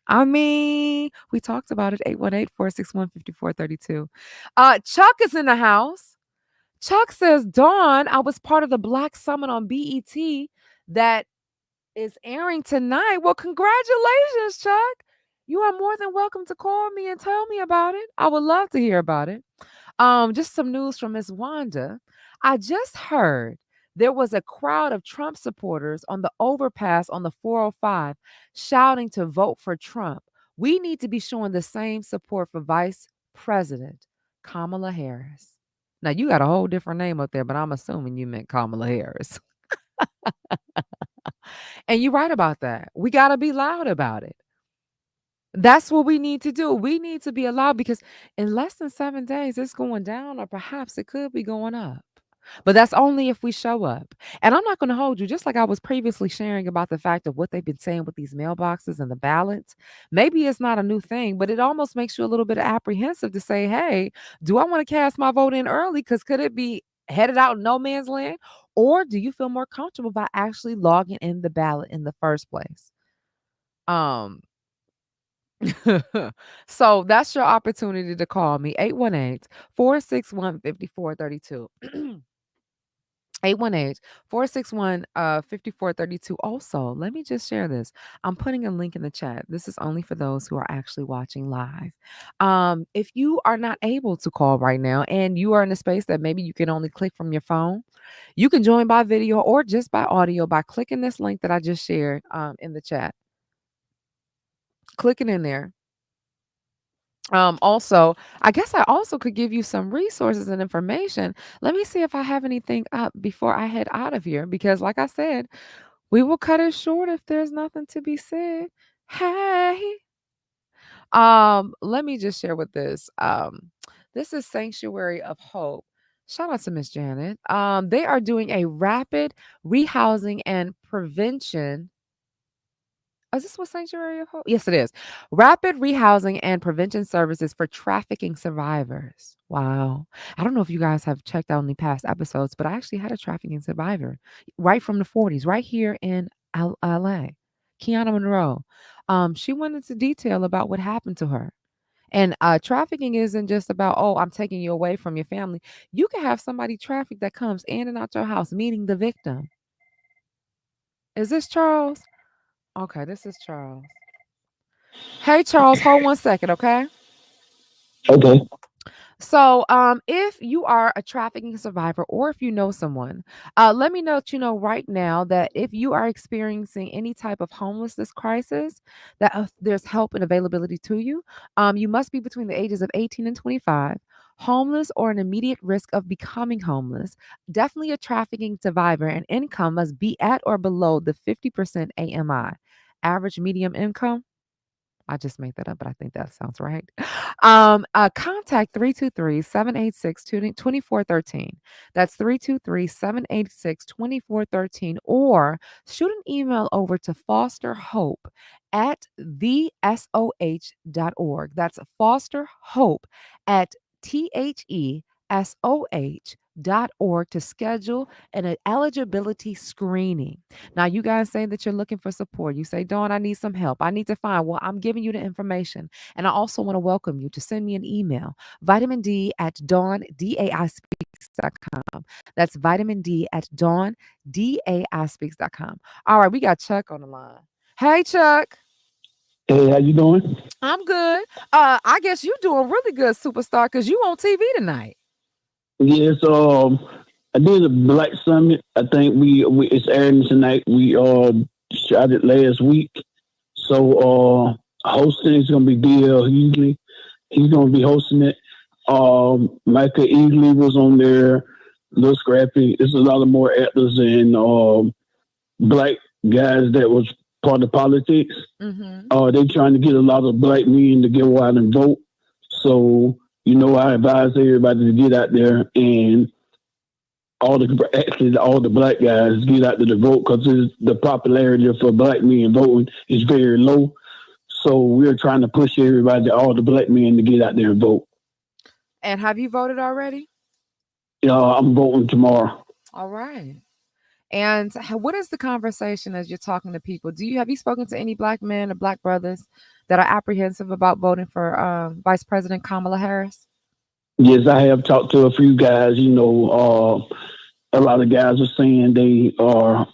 A: I mean, we talked about it. 818-461-5432. Chuck is in the house. Chuck says, Dawn, I was part of the Black Summit on BET that is airing tonight. Well, congratulations, Chuck. You are more than welcome to call me and tell me about it. I would love to hear about it. Just some news from Miss Wanda. I just heard there was a crowd of Trump supporters on the overpass on the 405 shouting to vote for Trump. We need to be showing the same support for Vice President Kamala Harris. Now, you got a whole different name up there, but I'm assuming you meant Kamala Harris. And you're right about that. We got to be loud about it. That's what we need to do. We need to be allowed because in less than 7 days, it's going down, or perhaps it could be going up. But that's only if we show up. And I'm not going to hold you, just like I was previously sharing about the fact of what they've been saying with these mailboxes and the ballots. Maybe it's not a new thing, but it almost makes you a little bit apprehensive to say, hey, do I want to cast my vote in early? Because could it be headed out in no man's land? Or do you feel more comfortable by actually logging in the ballot in the first place? Um, so that's your opportunity to call me 818-461-5432. 818-461 5432. Also, let me just share this. I'm putting a link in the chat. This is only for those who are actually watching live. If you are not able to call right now and you are in a space that maybe you can only click from your phone, you can join by video or just by audio by clicking this link that I just shared in the chat. Clicking in there. Also, I guess I also could give you some resources and information. Let me see if I have anything up before I head out of here because like I said, we will cut it short if there's nothing to be said. Hey. Let me just share with this. This is Sanctuary of Hope. Shout out to Miss Janet. They are doing a rapid rehousing and prevention. Is this what Sanctuary of Hope? Yes, it is. Rapid rehousing and prevention services for trafficking survivors. Wow. I don't know if you guys have checked out any past episodes, but I actually had a trafficking survivor right from the 40s, right here in LA. Kiana Monroe. She went into detail about what happened to her. And trafficking isn't just about, oh, I'm taking you away from your family. You can have somebody trafficked that comes in and out your house, meeting the victim. Is this Charles? Okay, this is Charles. Hey, Charles, hold 1 second, okay?
D: Okay.
A: So, if you are a trafficking survivor or if you know someone, let me know that you know right now that if you are experiencing any type of homelessness crisis, that there's help and availability to you. You must be between the ages of 18 and 25, homeless or an immediate risk of becoming homeless, definitely a trafficking survivor, and income must be at or below the 50% AMI, average medium income. I just made that up, but I think that sounds right. Contact 323-786-2413. That's 323-786-2413. Or shoot an email over to fosterhope@thesoh.org. That's fosterhope at thesoh.org to schedule an eligibility screening. Now, you guys say that you're looking for support. You say, Dawn, I need some help. I need to find. Well, I'm giving you the information. And I also want to welcome you to send me an email, vitamin D at dawnspeaks.com. That's vitamin D at dawnspeaks.com. All right, we got Chuck on the line. Hey, Chuck.
D: Hey, how you doing?
A: I'm good. I guess you're doing really good, superstar, because you on TV tonight.
D: Yes. I did a Black Summit. I think we it's airing tonight. We shot it last week. So hosting is gonna be DL Hughley. He's gonna be hosting it. Michael Easley was on there. Lil Scrappy. There's a lot of more actors and black guys that was part of politics.
A: Mm-hmm.
D: They trying to get a lot of black men to go out and vote. So, I advise everybody to get out there and all the black guys get out there to vote because the popularity for black men voting is very low. So we're trying to push everybody, all the black men, to get out there and vote.
A: And have you voted already?
D: I'm voting tomorrow.
A: All right. And what is the conversation as you're talking to people? Have you spoken to any black men or black brothers that are apprehensive about voting for Vice President Kamala Harris?
D: Yes, I have talked to a few guys. A lot of guys are saying they are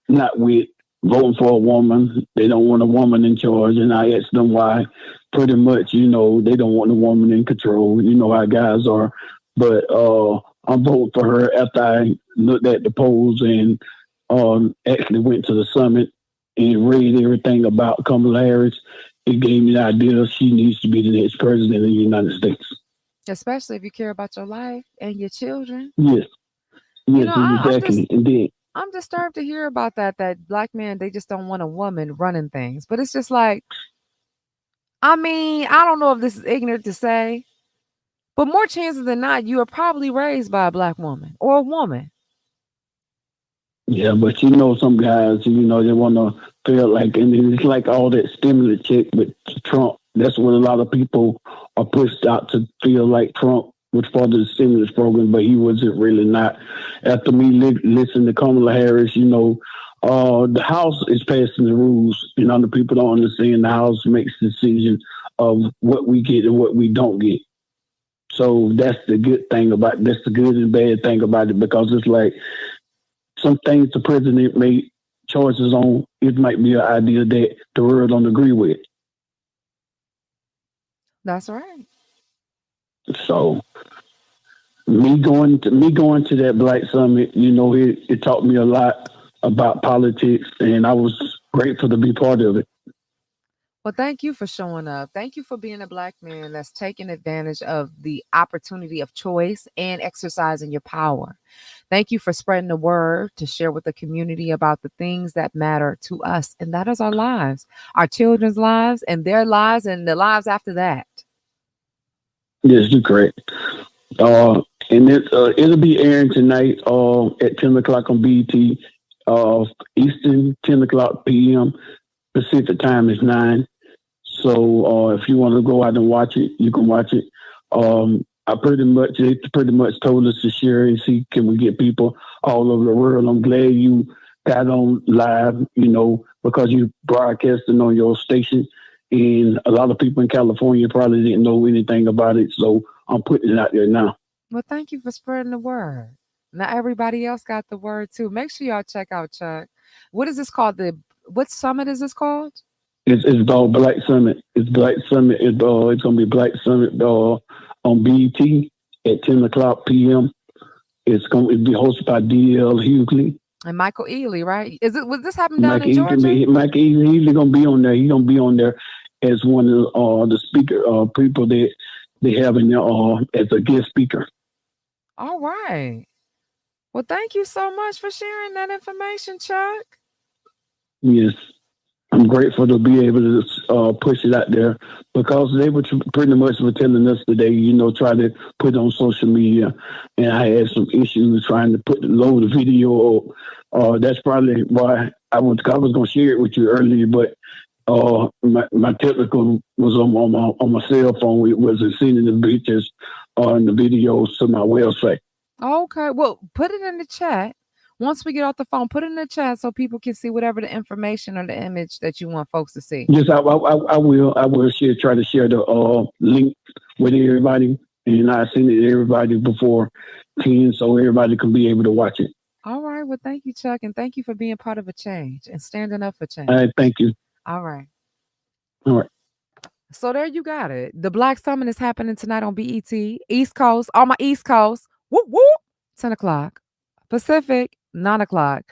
D: not with voting for a woman. They don't want a woman in charge. And I asked them why. Pretty much, they don't want a woman in control. You know how guys are. But I'm voting for her after I looked at the polls and actually went to the summit and read everything about Kamala Harris. It gave me the idea she needs to be the next president of the United States.
A: Especially if you care about your life and your children.
D: Yes. Yes, exactly.
A: I'm disturbed to hear about that black men, they just don't want a woman running things. But it's just like, I don't know if this is ignorant to say, but more chances than not, you are probably raised by a black woman or a woman.
D: Yeah, but some guys, they want to feel like, and it's like all that stimulus check with Trump. That's what a lot of people are pushed out to feel like Trump was part of the stimulus program, but he wasn't really not. After me listening to Kamala Harris, the House is passing the rules. The people don't understand the House makes the decision of what we get and what we don't get. So that's the good and bad thing about it, because it's like some things the president made choices on, it might be an idea that the world don't agree with.
A: That's right.
D: So me going to that Black Summit, it taught me a lot about politics, and I was grateful to be part of it.
A: Well, thank you for showing up. Thank you for being a black man that's taking advantage of the opportunity of choice and exercising your power. Thank you for spreading the word to share with the community about the things that matter to us. And that is our lives, our children's lives and their lives and the lives after that.
D: Yes, you're correct. And it'll be airing tonight at 10 o'clock on BET Eastern, 10 o'clock p.m. Pacific time is 9. So if you want to go out and watch it, you can watch it. They pretty much told us to share and see, can we get people all over the world. I'm glad you got on live, because you broadcasting on your station, And a lot of people in California probably didn't know anything about it. So I'm putting it out there now.
A: Well, thank you for spreading the word. Now everybody else got the word too. Make sure y'all check out Chuck. What is this called? What summit is this called?
D: It's called Black Summit. It's Black Summit. It's gonna be Black Summit on BET at 10 o'clock p.m. It'll be hosted by DL Hughley.
A: And Michael Ealy, right? Was this happening down
D: Mike
A: in Georgia?
D: Mike he's gonna be on there. He's gonna be on there as one of the speaker people that they have in there as a guest speaker.
A: All right. Well, thank you so much for sharing that information, Chuck.
D: Yes, I'm grateful to be able to push it out there because they were pretty much were telling us today, try to put it on social media, and I had some issues trying to load the video. That's probably why I was going to share it with you earlier, but my technical was on my cell phone. It wasn't sending the pictures and the videos to my website.
A: Okay. Well, put it in the chat. Once we get off the phone, put it in the chat so people can see whatever the information or the image that you want folks to see.
D: Yes, I will. I will try to share the link with everybody, and I send it to everybody before 10, so everybody can be able to watch it.
A: All right. Well, thank you, Chuck, and thank you for being part of a change and standing up for change.
D: All right, thank you.
A: All right.
D: All right.
A: So there you got it. The Black Summit is happening tonight on BET. East Coast, all my East Coast. Whoop, whoop. 10 o'clock. Pacific, 9 o'clock.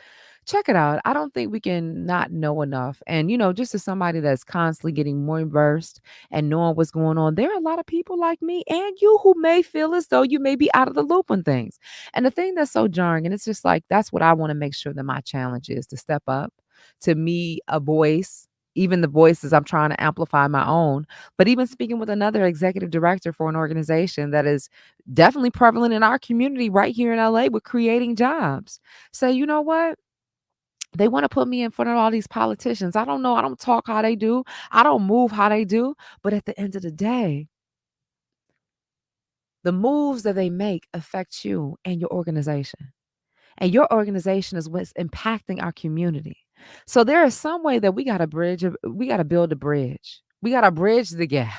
A: Check it out. I don't think we can not know enough. And, just as somebody that's constantly getting more immersed and knowing what's going on, there are a lot of people like me and you who may feel as though you may be out of the loop on things. And the thing that's so jarring, and it's just like, that's what I want to make sure that my challenge is to step up, to me, a voice. Even the voices, I'm trying to amplify my own. But even speaking with another executive director for an organization that is definitely prevalent in our community right here in LA with creating jobs. Say, you know what? They want to put me in front of all these politicians. I don't know. I don't talk how they do. I don't move how they do. But at the end of the day, the moves that they make affect you and your organization. And your organization is what's impacting our community. So there is some way that we got to build a bridge. We got to bridge the gap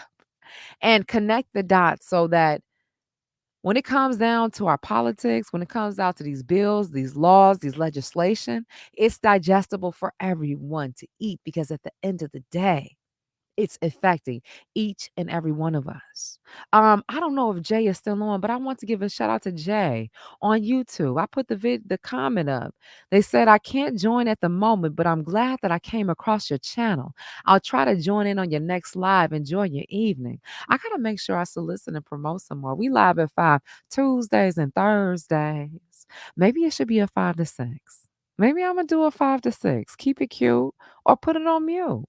A: and connect the dots so that when it comes down to our politics, when it comes down to these bills, these laws, these legislation, it's digestible for everyone to eat because at the end of the day, it's affecting each and every one of us. I don't know if Jay is still on, but I want to give a shout out to Jay on YouTube. I put the comment up. They said I can't join at the moment, but I'm glad that I came across your channel. I'll try to join in on your next live. Enjoy your evening. I gotta make sure I solicit and promote some more. We live at 5 Tuesdays and Thursdays. Maybe it should be a 5 to 6. Maybe I'm gonna do a 5 to 6. Keep it cute or put it on mute.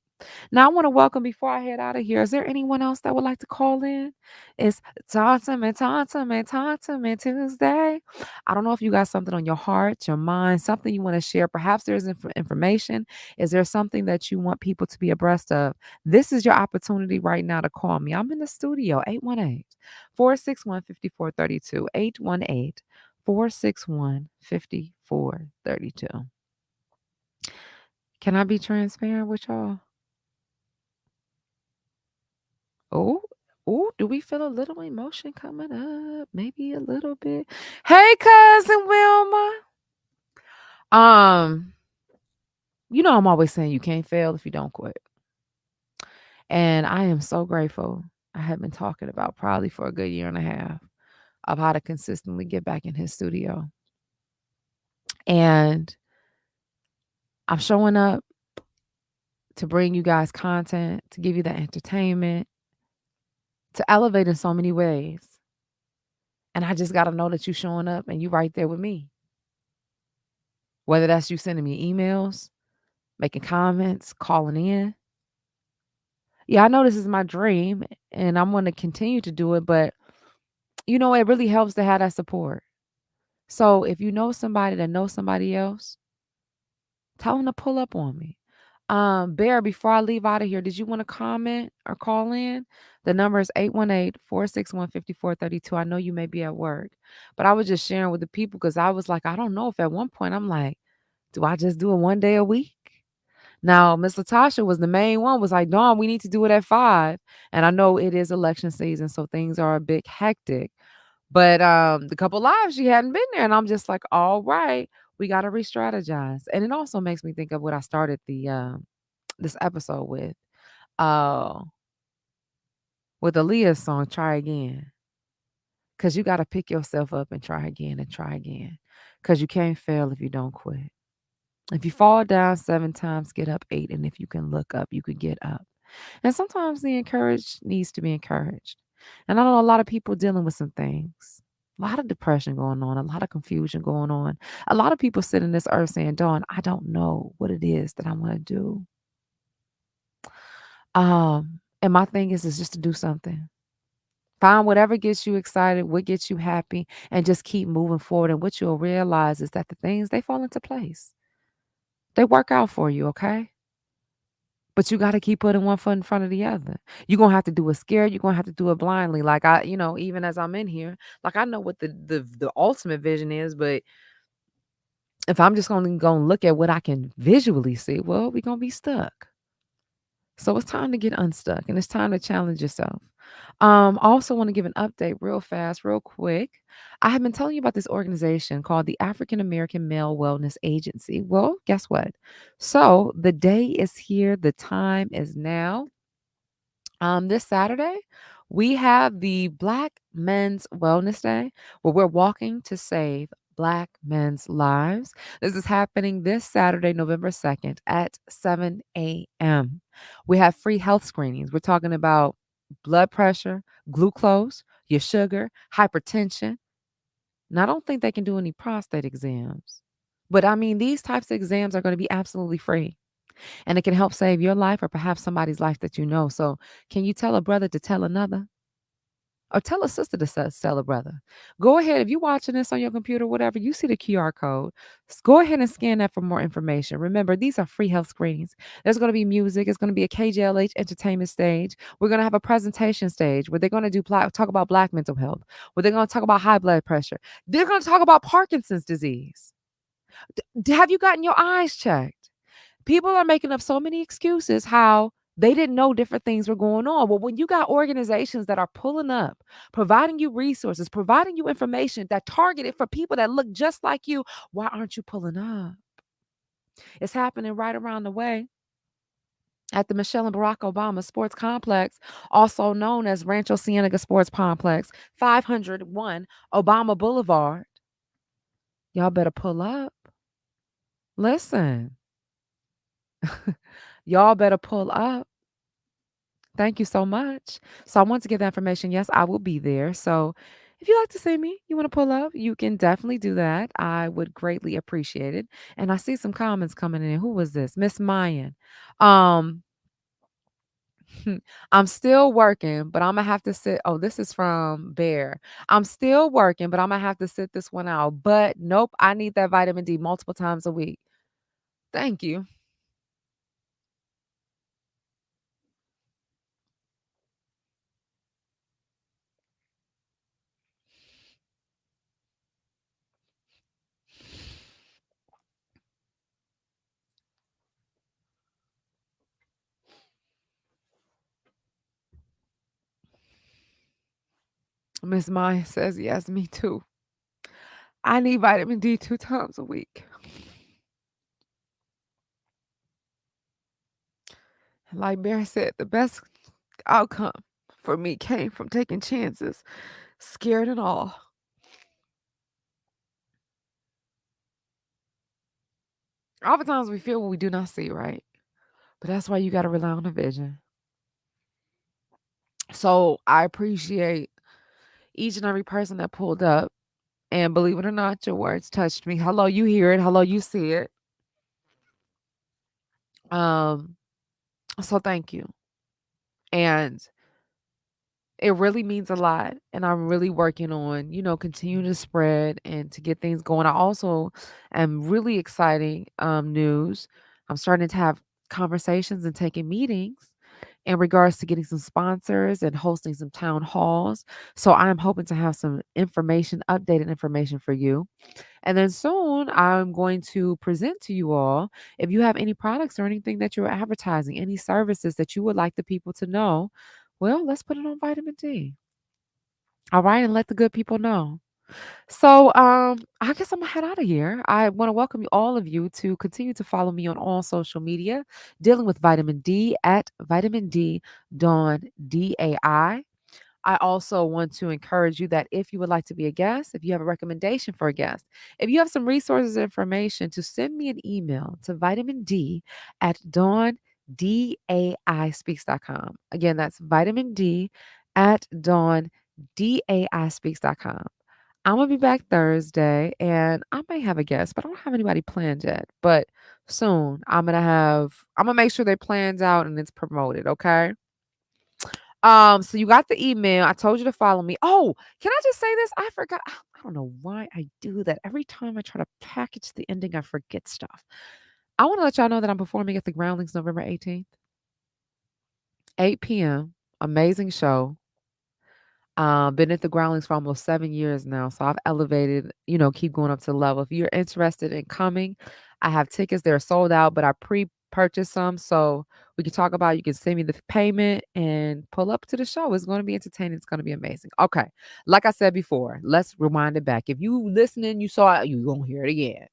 A: Now, I want to welcome before I head out of here. Is there anyone else that would like to call in? It's Talk to Me, Talk to Me, Talk to Me Tuesday. I don't know if you got something on your heart, your mind, something you want to share. Perhaps there's information. Is there something that you want people to be abreast of? This is your opportunity right now to call me. I'm in the studio, 818 461 5432. 818 461 5432. Can I be transparent with y'all? Oh, oh, do we feel a little emotion coming up? Maybe a little bit. Hey, cousin Wilma. Um, I'm always saying you can't fail if you don't quit. And I am so grateful. I have been talking about probably for a good year and a half of how to consistently get back in his studio. And I'm showing up to bring you guys content, to give you that entertainment, to elevate in so many ways. And I just got to know that you showing up and you right there with me. Whether that's you sending me emails, making comments, calling in. Yeah, I know this is my dream and I'm going to continue to do it, but it really helps to have that support. So if you know somebody that knows somebody else, tell them to pull up on me. Bear, before I leave out of here, did you want to comment or call in? The number is 818-461-5432. I know you may be at work, but I was just sharing with the people because I was like, I don't know if at one point I'm like, do I just do it one day a week? Now, Miss Latasha was the main one, was like, Dawn, we need to do it at 5. And I know it is election season, so things are a bit hectic. But the couple lives she hadn't been there. And I'm just like, all right, we gotta re-strategize. And it also makes me think of what I started the this episode uh with Aaliyah's song, Try Again. Cause you gotta pick yourself up and try again and try again. Cause you can't fail if you don't quit. If you fall down 7 times, get up 8. And if you can look up, you can get up. And sometimes the encouraged needs to be encouraged. And I know a lot of people dealing with some things. A lot of depression going on, a lot of confusion going on. A lot of people sitting this earth saying, Dawn, I don't know what it is that I want to do. And my thing is just to do something. Find whatever gets you excited, what gets you happy, and just keep moving forward. And what you'll realize is that the things, they fall into place. They work out for you, okay? But you gotta keep putting one foot in front of the other. You're gonna have to do it scared, you're gonna have to do it blindly. Like even as I'm in here, like I know what the ultimate vision is, but if I'm just gonna look at what I can visually see, well, we're gonna be stuck. So it's time to get unstuck and it's time to challenge yourself. I also want to give an update real fast, real quick. I have been telling you about this organization called the African American Male Wellness Agency. Well, guess what? So the day is here, the time is now. This Saturday, we have the Black Men's Wellness Day where we're walking to save Black men's lives. This is happening this Saturday, November 2nd at 7 a.m. We have free health screenings. We're talking about blood pressure, glucose, your sugar, hypertension. Now, I don't think they can do any prostate exams, but I mean, these types of exams are going to be absolutely free and it can help save your life or perhaps somebody's life that you know. So, can you tell a brother to tell another? Or tell a sister to tell a brother. Go ahead. If you're watching this on your computer, whatever, you see the QR code. Go ahead and scan that for more information. Remember, these are free health screenings. There's going to be music. It's going to be a KJLH entertainment stage. We're going to have a presentation stage where they're going to talk about Black mental health, where they're going to talk about high blood pressure. They're going to talk about Parkinson's disease. Have you gotten your eyes checked? People are making up so many excuses how they didn't know different things were going on. Well, when you got organizations that are pulling up, providing you resources, providing you information that targeted for people that look just like you, why aren't you pulling up? It's happening right around the way at the Michelle and Barack Obama Sports Complex, also known as Rancho Cienega Sports Complex, 501 Obama Boulevard. Y'all better pull up. Listen, y'all better pull up. Thank you so much. So I want to get that information. Yes, I will be there. So if you like to see me, you want to pull up, you can definitely do that. I would greatly appreciate it. And I see some comments coming in. Who was this? Miss Mayan. Um, I'm still working, but I'm gonna have to sit. Oh, this is from Bear. I'm still working, but I'm gonna have to sit this one out. But nope, I need that vitamin D multiple times a week. Thank you. Miss Maya says, yes, me too. I need vitamin D 2 times a week. Like Bear said, the best outcome for me came from taking chances, scared and all. Oftentimes we feel what we do not see, right? But that's why you got to rely on the vision. So I appreciate each and every person that pulled up. And believe it or not, your words touched me. Hello, you hear it. Hello, you see it. Um, so thank you. And it really means a lot, and I'm really working on, continuing to spread and to get things going. I also am really exciting news. I'm starting to have conversations and taking meetings in regards to getting some sponsors and hosting some town halls. So I'm hoping to have some information, updated information for you. And then soon I'm going to present to you all if you have any products or anything that you're advertising, any services that you would like the people to know. Well, let's put it on vitamin D. All right, and let the good people know. So, I guess I'm gonna head out of here. I want to welcome you, all of you, to continue to follow me on all social media, dealing with vitamin D at vitamin D Dawn DAI. I also want to encourage you that if you would like to be a guest, if you have a recommendation for a guest, if you have some resources and information, to send me an email to vitamin D at dawndai.speaks.com. Again, that's vitamin D at dawndai.speaks.com. I'm gonna be back Thursday and I may have a guest, but I don't have anybody planned yet. But soon I'm gonna make sure they plans out and it's promoted, okay? So you got the email. I told you to follow me. Oh, can I just say this? I forgot. I don't know why I do that. Every time I try to package the ending, I forget stuff. I want to let y'all know that I'm performing at the Groundlings November 18th, 8 p.m. Amazing show. Been at the Groundlings for almost 7 years now, so I've elevated, keep going up to the level. If you're interested in coming, I have tickets. They're sold out, but I pre-purchased some, so we can talk about. You can send me the payment and pull up to the show. It's going to be entertaining. It's going to be amazing. Okay, like I said before, let's rewind it back. If you listening, you saw it, you gonna hear it again.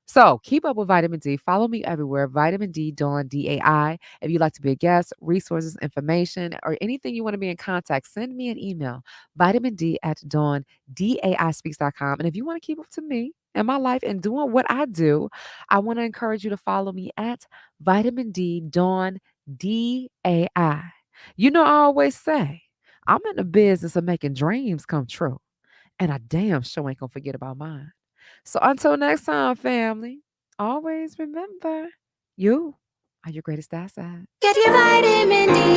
A: So keep up with vitamin D. Follow me everywhere. Vitamin D Dawn DAI. If you'd like to be a guest, resources, information, or anything you want to be in contact, send me an email. Vitamin D at dawndai.speaks.com. And if you want to keep up to me and my life and doing what I do, I want to encourage you to follow me at Vitamin D Dawn DAI. You know, I always say, I'm in the business of making dreams come true. And I damn sure ain't gonna forget about mine. So until next time, family, always remember, you are your greatest asset.
E: Get your vitamin D.